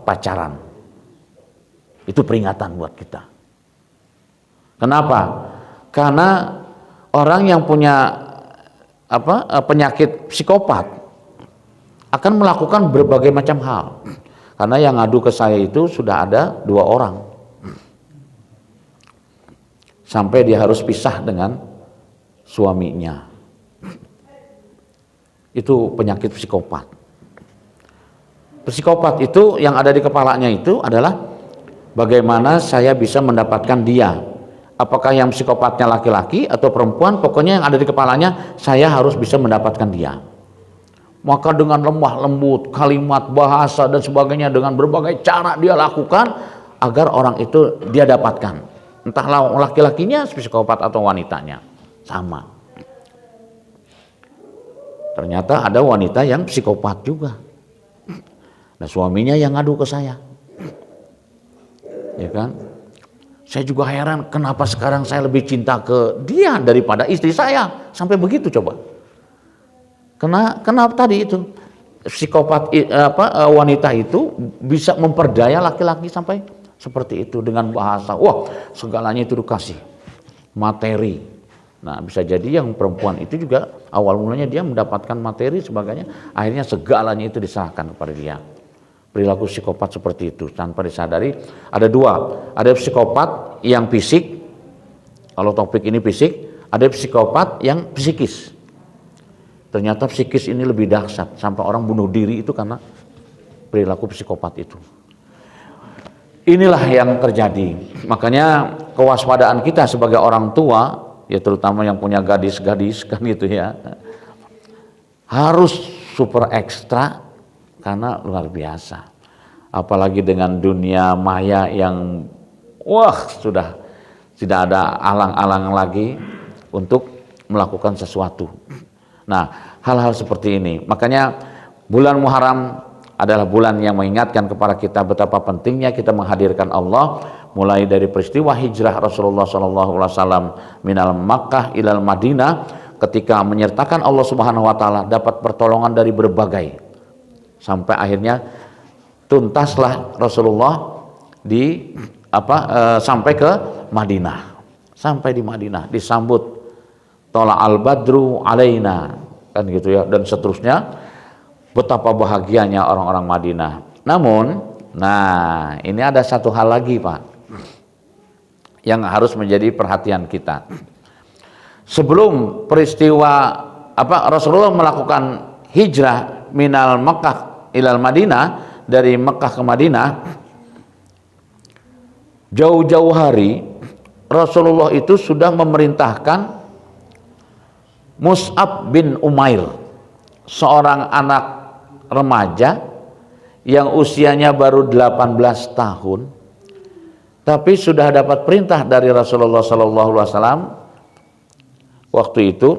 pacaran. Itu peringatan buat kita. Kenapa? Karena orang yang punya penyakit psikopat akan melakukan berbagai macam hal. Karena yang ngadu ke saya itu sudah ada 2 orang. Sampai dia harus pisah dengan suaminya. Itu penyakit psikopat. Psikopat itu yang ada di kepalanya itu adalah bagaimana saya bisa mendapatkan dia. Apakah yang psikopatnya laki-laki atau perempuan, pokoknya yang ada di kepalanya saya harus bisa mendapatkan dia. Maka dengan lemah lembut, kalimat, bahasa dan sebagainya, dengan berbagai cara dia lakukan agar orang itu dia dapatkan. Entahlah laki-lakinya psikopat atau wanitanya, sama. Ternyata ada wanita yang psikopat juga. Nah, suaminya yang ngadu ke saya. Ya kan? Saya juga heran kenapa sekarang saya lebih cinta ke dia daripada istri saya. Sampai begitu coba. Kenapa tadi itu psikopat wanita itu bisa memperdaya laki-laki sampai seperti itu dengan bahasa. Wah, segalanya itu dikasih materi. Nah, bisa jadi yang perempuan itu juga awal mulanya dia mendapatkan materi sebagainya, akhirnya segalanya itu diserahkan kepada dia. Perilaku psikopat seperti itu tanpa disadari. Ada dua, ada psikopat yang fisik, kalau topik ini fisik, ada psikopat yang psikis. Ternyata psikis ini lebih dahsyat, sampai orang bunuh diri itu karena perilaku psikopat itu. Inilah yang terjadi. Makanya kewaspadaan kita sebagai orang tua, ya terutama yang punya gadis-gadis kan gitu ya, harus super ekstra karena luar biasa. Apalagi dengan dunia maya yang sudah tidak ada alang-alang lagi untuk melakukan sesuatu. Nah, hal-hal seperti ini. Makanya bulan Muharram adalah bulan yang mengingatkan kepada kita betapa pentingnya kita menghadirkan Allah, mulai dari peristiwa hijrah Rasulullah SAW minal Makkah ilal Madinah, ketika menyertakan Allah Subhanahu wa taala dapat pertolongan dari berbagai, sampai akhirnya tuntaslah Rasulullah sampai ke Madinah. Sampai di Madinah disambut Tola al-badru alaina, kan gitu ya, dan seterusnya. Betapa bahagianya orang-orang Madinah. Namun, nah ini ada satu hal lagi Pak, yang harus menjadi perhatian kita. Sebelum peristiwa Rasulullah melakukan hijrah minal Makkah ilal Madinah, dari Mekah ke Madinah, jauh-jauh hari Rasulullah itu sudah memerintahkan Mus'ab bin Umair, seorang anak remaja yang usianya baru 18 tahun, tapi sudah dapat perintah dari Rasulullah SAW. Waktu itu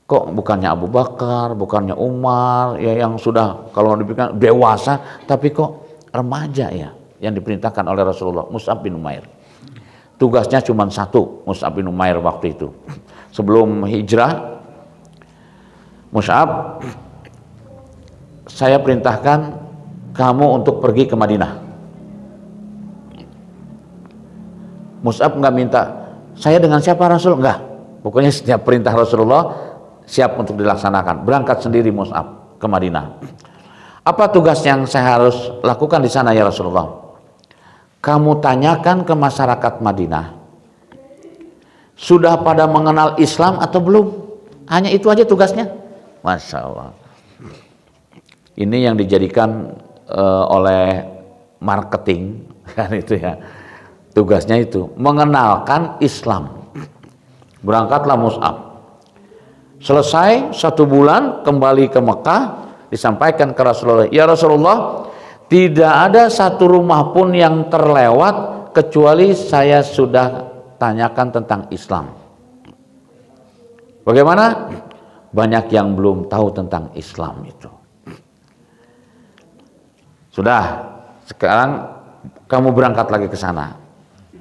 kok bukannya Abu Bakar, bukannya Umar ya, yang sudah kalau dipikir dewasa, tapi kok remaja ya yang diperintahkan oleh Rasulullah. Mus'ab bin Umair, tugasnya cuma satu. Mus'ab bin Umair waktu itu sebelum hijrah, Mus'ab, saya perintahkan kamu untuk pergi ke Madinah. Mus'ab nggak minta, saya dengan siapa Rasul? Enggak. Pokoknya setiap perintah Rasulullah siap untuk dilaksanakan. Berangkat sendiri Mus'ab ke Madinah. Apa tugas yang saya harus lakukan di sana ya Rasulullah? Kamu tanyakan ke masyarakat Madinah, sudah pada mengenal Islam atau belum? Hanya itu aja tugasnya. Masya Allah. Ini yang dijadikan oleh marketing kan itu ya. Tugasnya itu mengenalkan Islam. Berangkatlah Mus'ab. Selesai 1 bulan kembali ke Mekah, disampaikan ke Rasulullah, ya Rasulullah, tidak ada satu rumah pun yang terlewat kecuali saya sudah tanyakan tentang Islam. Bagaimana? Banyak yang belum tahu tentang Islam itu. Sudah, sekarang kamu berangkat lagi ke sana.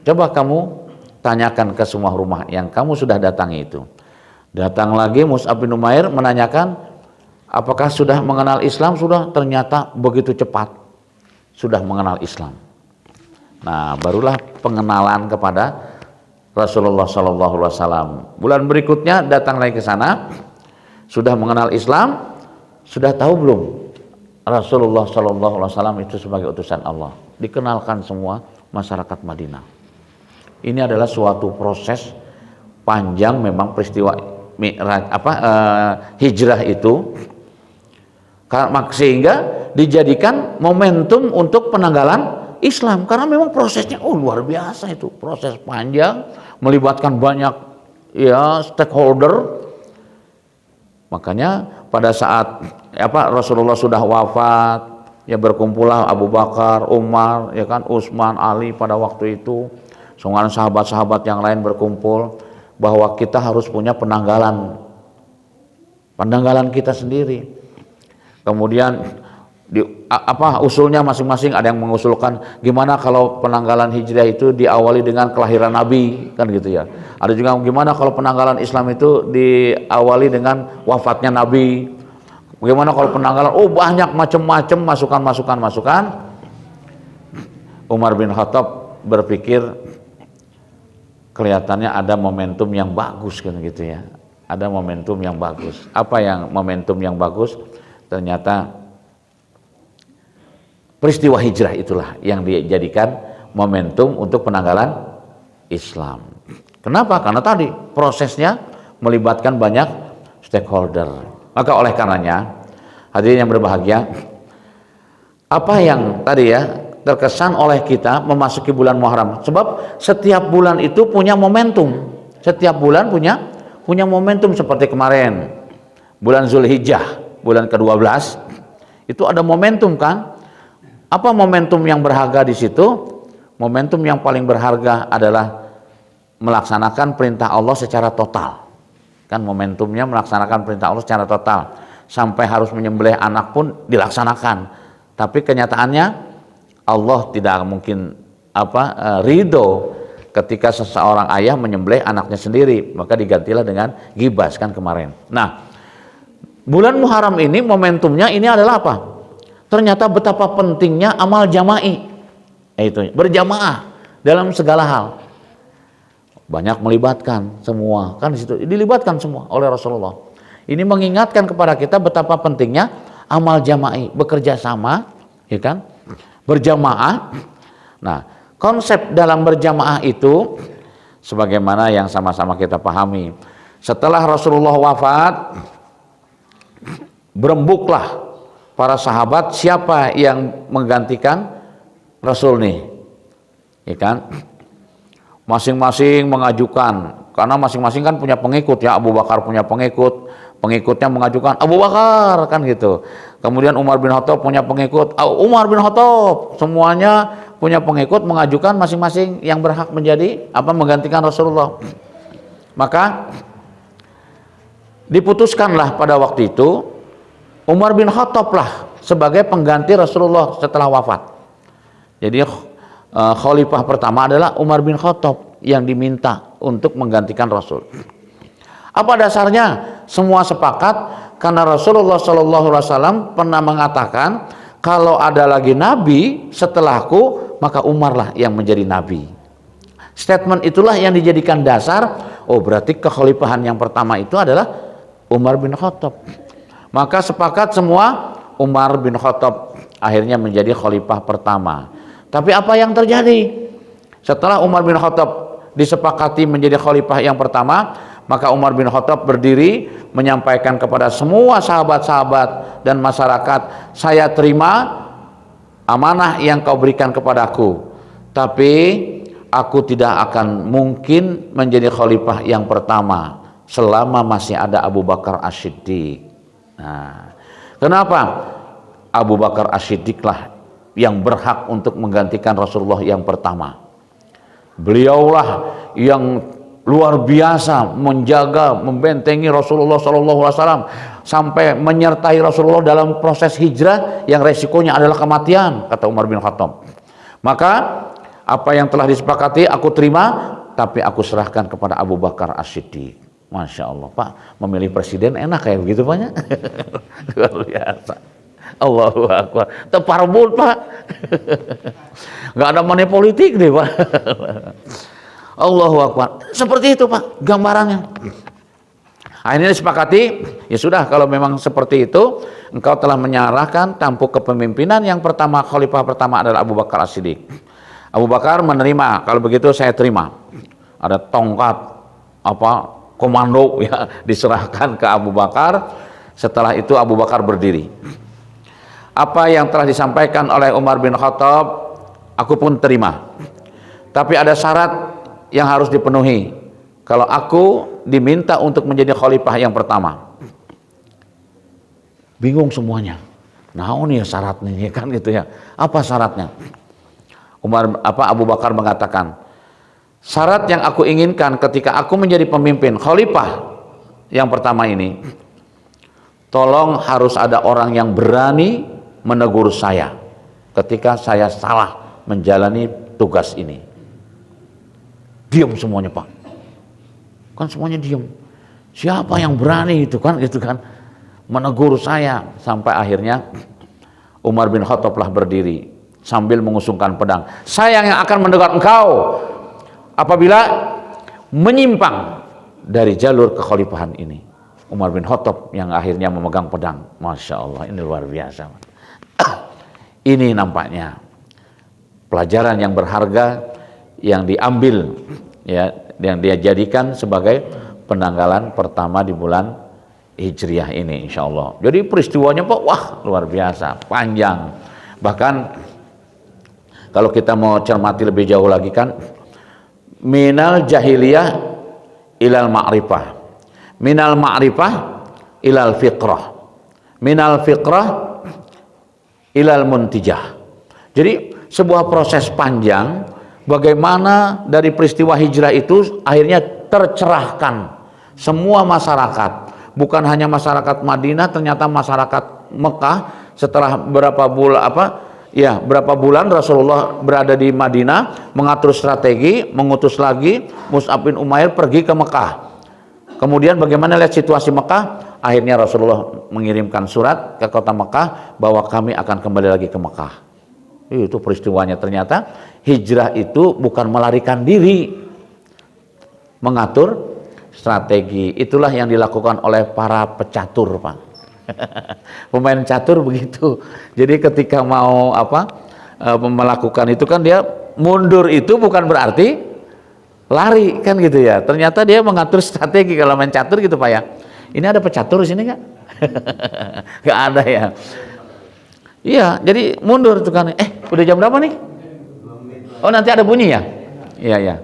Coba kamu tanyakan ke semua rumah yang kamu sudah datangi itu. Datang lagi Mus'ab bin Umair menanyakan, apakah sudah mengenal Islam? Sudah, ternyata begitu cepat sudah mengenal Islam. Nah, barulah pengenalan kepada Rasulullah SAW. Bulan berikutnya datang lagi ke sana, sudah mengenal Islam, sudah tahu belum Rasulullah SAW itu sebagai utusan Allah. Dikenalkan semua masyarakat Madinah. Ini adalah suatu proses panjang memang peristiwa hijrah itu. Sehingga dijadikan momentum untuk penanggalan Islam, karena memang prosesnya luar biasa, itu proses panjang melibatkan banyak ya stakeholder. Makanya pada saat Rasulullah sudah wafat, ya berkumpullah Abu Bakar, Umar, ya kan, Utsman, Ali pada waktu itu, semua sahabat-sahabat yang lain berkumpul bahwa kita harus punya penanggalan kita sendiri. Kemudian usulnya masing-masing, ada yang mengusulkan gimana kalau penanggalan hijriah itu diawali dengan kelahiran Nabi, kan gitu ya. Ada juga gimana kalau penanggalan Islam itu diawali dengan wafatnya Nabi. Bagaimana kalau penanggalan, banyak macam-macam masukan. Umar bin Khattab berpikir kelihatannya ada momentum yang bagus, kan gitu ya. Ada momentum yang bagus. Apa yang momentum yang bagus? Ternyata peristiwa hijrah itulah yang dijadikan momentum untuk penanggalan Islam. Kenapa? Karena tadi prosesnya melibatkan banyak stakeholder. Maka oleh karenanya, hadirin yang berbahagia, apa yang tadi ya terkesan oleh kita memasuki bulan Muharram, sebab setiap bulan itu punya momentum. Setiap bulan punya momentum, seperti kemarin bulan Zulhijjah, bulan ke-12 itu ada momentum, kan? Apa momentum yang berharga di situ? Momentum yang paling berharga adalah melaksanakan perintah Allah secara total. Kan momentumnya melaksanakan perintah Allah secara total. Sampai harus menyembelih anak pun dilaksanakan. Tapi kenyataannya Allah tidak mungkin ridho ketika seseorang ayah menyembelih anaknya sendiri, maka digantilah dengan gibas, kan kemarin. Nah, bulan Muharram ini momentumnya ini adalah apa? Ternyata betapa pentingnya amal jama'i, itu berjamaah dalam segala hal. Banyak melibatkan semua, kan di situ dilibatkan semua oleh Rasulullah. Ini mengingatkan kepada kita betapa pentingnya amal jama'i, bekerja sama, ya kan? Berjamaah. Nah, konsep dalam berjamaah itu sebagaimana yang sama-sama kita pahami. Setelah Rasulullah wafat, berembuklah para sahabat, siapa yang menggantikan Rasul nih, ya kan? Masing-masing mengajukan, karena masing-masing kan punya pengikut ya. Abu Bakar punya pengikutnya mengajukan Abu Bakar, kan gitu. Kemudian Umar bin Khattab punya pengikut, Umar bin Khattab. Semuanya punya pengikut mengajukan masing-masing yang berhak menjadi menggantikan Rasulullah. Maka diputuskanlah pada waktu itu Umar bin Khattab lah sebagai pengganti Rasulullah setelah wafat. Jadi khalifah pertama adalah Umar bin Khattab yang diminta untuk menggantikan Rasul. Apa dasarnya? Semua sepakat karena Rasulullah SAW pernah mengatakan, kalau ada lagi nabi setelahku, maka Umarlah yang menjadi nabi. Statement itulah yang dijadikan dasar. Berarti kekhalifahan yang pertama itu adalah Umar bin Khattab. Maka sepakat semua Umar bin Khattab akhirnya menjadi khalifah pertama. Tapi apa yang terjadi? Setelah Umar bin Khattab disepakati menjadi khalifah yang pertama, maka Umar bin Khattab berdiri menyampaikan kepada semua sahabat-sahabat dan masyarakat, saya terima amanah yang kau berikan kepadaku, tapi aku tidak akan mungkin menjadi khalifah yang pertama selama masih ada Abu Bakar As-Siddiq. Nah, kenapa? Abu Bakar As-Siddiq lah yang berhak untuk menggantikan Rasulullah yang pertama. Beliaulah yang luar biasa menjaga, membentengi Rasulullah SAW sampai menyertai Rasulullah dalam proses hijrah yang resikonya adalah kematian, kata Umar bin Khattab. Maka apa yang telah disepakati aku terima, tapi aku serahkan kepada Abu Bakar As-Siddiq. Masya Allah, Pak, memilih presiden enak kayak begitu, Pak. Luar biasa. Allahu Akbar. Teparbul, Pak. Nggak ada money politik deh, Pak. Allahu Akbar. Seperti itu, Pak, gambarannya. Akhirnya disepakati, ya sudah, kalau memang seperti itu, engkau telah menyerahkan tampuk kepemimpinan yang pertama, khalifah pertama adalah Abu Bakar As-Siddiq. Abu Bakar menerima, kalau begitu saya terima. Ada tongkat komando ya diserahkan ke Abu Bakar. Setelah itu Abu Bakar berdiri. Apa yang telah disampaikan oleh Umar bin Khattab, aku pun terima. Tapi ada syarat yang harus dipenuhi kalau aku diminta untuk menjadi khalifah yang pertama. Bingung semuanya. Nah, ini ya syaratnya kan gitu ya. Apa syaratnya? Abu Bakar mengatakan, syarat yang aku inginkan ketika aku menjadi pemimpin khalifah yang pertama ini, tolong harus ada orang yang berani menegur saya ketika saya salah menjalani tugas ini. Diam semuanya, Pak. Kan semuanya diam. Siapa yang berani itu kan gitu kan menegur saya? Sampai akhirnya Umar bin Khattab telah berdiri sambil mengusungkan pedang. Saya yang akan mendekat engkau apabila menyimpang dari jalur kekhalifahan ini. Umar bin Khattab yang akhirnya memegang pedang. Masya Allah, ini luar biasa. Ini nampaknya pelajaran yang berharga yang diambil, ya, yang dia jadikan sebagai penanggalan pertama di bulan Hijriah ini, insya Allah. Jadi peristiwanya Pak, wah luar biasa, panjang. Bahkan kalau kita mau cermati lebih jauh lagi kan, minal jahiliyah ilal ma'rifah, minal ma'rifah ilal fiqrah, minal fiqrah ilal muntijah. Jadi sebuah proses panjang bagaimana dari peristiwa hijrah itu akhirnya tercerahkan semua masyarakat, bukan hanya masyarakat Madinah, ternyata masyarakat Mekah. Setelah berapa bulan Rasulullah berada di Madinah, mengatur strategi, mengutus lagi Mus'ab bin Umair pergi ke Mekah. Kemudian bagaimana lihat situasi Mekah? Akhirnya Rasulullah mengirimkan surat ke kota Mekah bahwa kami akan kembali lagi ke Mekah. Itu peristiwanya. Ternyata hijrah itu bukan melarikan diri, mengatur strategi. Itulah yang dilakukan oleh para pecatur, Pak. Pemain catur begitu. Jadi ketika mau melakukan itu kan dia mundur, itu bukan berarti lari kan gitu ya. Ternyata dia mengatur strategi kalau main catur gitu, Pak ya. Ini ada pecatur di sini nggak? Nggak ada ya. Iya, jadi mundur itu kan. Udah jam berapa nih? Oh, nanti ada bunyi ya? Iya, ya.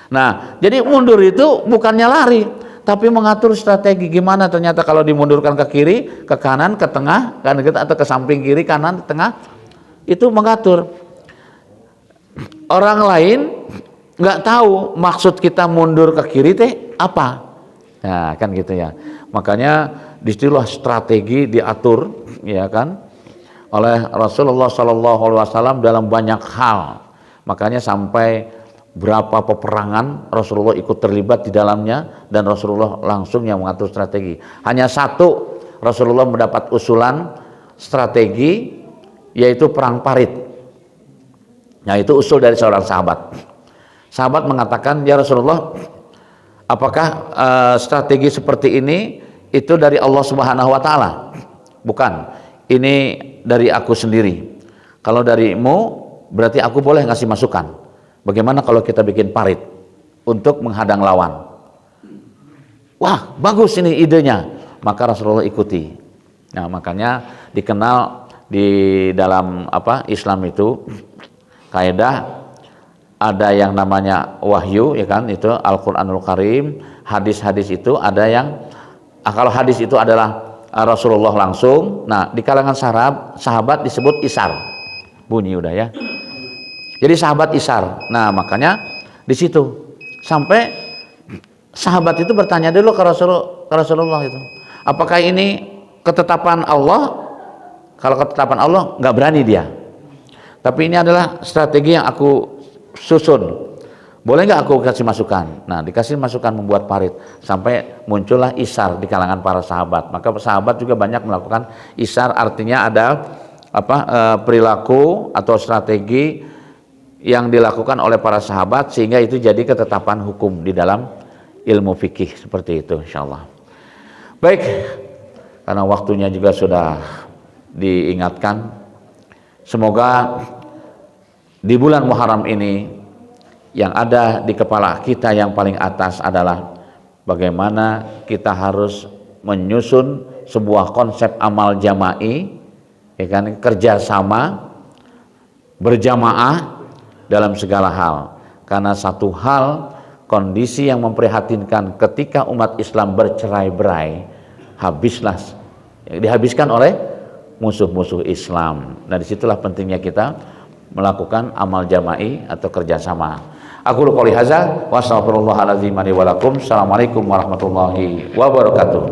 Nah, jadi mundur itu bukannya lari, tapi mengatur strategi gimana ternyata kalau dimundurkan ke kiri, ke kanan, ke tengah, kan gitu, atau ke samping kiri, kanan, tengah, itu mengatur. Orang lain nggak tahu maksud kita mundur ke kiri teh apa. Nah, kan gitu ya. Makanya disitulah strategi diatur, ya kan, oleh Rasulullah SAW dalam banyak hal. Makanya sampai berapa peperangan Rasulullah ikut terlibat di dalamnya dan Rasulullah langsung yang mengatur strategi. Hanya satu Rasulullah mendapat usulan strategi, yaitu perang Parit. Nah, itu usul dari seorang sahabat. Sahabat mengatakan, ya Rasulullah, apakah strategi seperti ini itu dari Allah Subhanahu wa Ta'ala? Bukan, ini dari aku sendiri. Kalau darimu berarti aku boleh ngasih masukan. Bagaimana kalau kita bikin parit untuk menghadang lawan? Wah, bagus ini idenya. Maka Rasulullah ikuti. Nah, makanya dikenal di dalam Islam itu kaidah, ada yang namanya wahyu, ya kan, itu Al-Qur'anul Karim. Hadis-hadis itu ada yang kalau hadis itu adalah Rasulullah langsung. Nah, di kalangan sahabat disebut isar. Bunyi udah ya. Jadi sahabat isar. Nah, makanya di situ sampai sahabat itu bertanya dulu ke Rasulullah itu, apakah ini ketetapan Allah? Kalau ketetapan Allah nggak berani dia. Tapi ini adalah strategi yang aku susun. Boleh nggak aku kasih masukan? Nah, dikasih masukan membuat parit sampai muncullah isar di kalangan para sahabat. Maka sahabat juga banyak melakukan isar, artinya ada perilaku atau strategi yang dilakukan oleh para sahabat sehingga itu jadi ketetapan hukum di dalam ilmu fikih seperti itu, insyaallah. Baik, karena waktunya juga sudah diingatkan, semoga di bulan Muharram ini yang ada di kepala kita yang paling atas adalah bagaimana kita harus menyusun sebuah konsep amal jama'i ya kan, kerjasama, berjamaah dalam segala hal. Karena satu hal, kondisi yang memprihatinkan ketika umat Islam bercerai-berai, dihabiskan oleh musuh-musuh Islam. Nah, disitulah pentingnya kita melakukan amal jama'i atau kerjasama. Aku qouli hadza wa astaghfirullahaladzim li wa lakum. Assalamualaikum warahmatullahi wabarakatuh.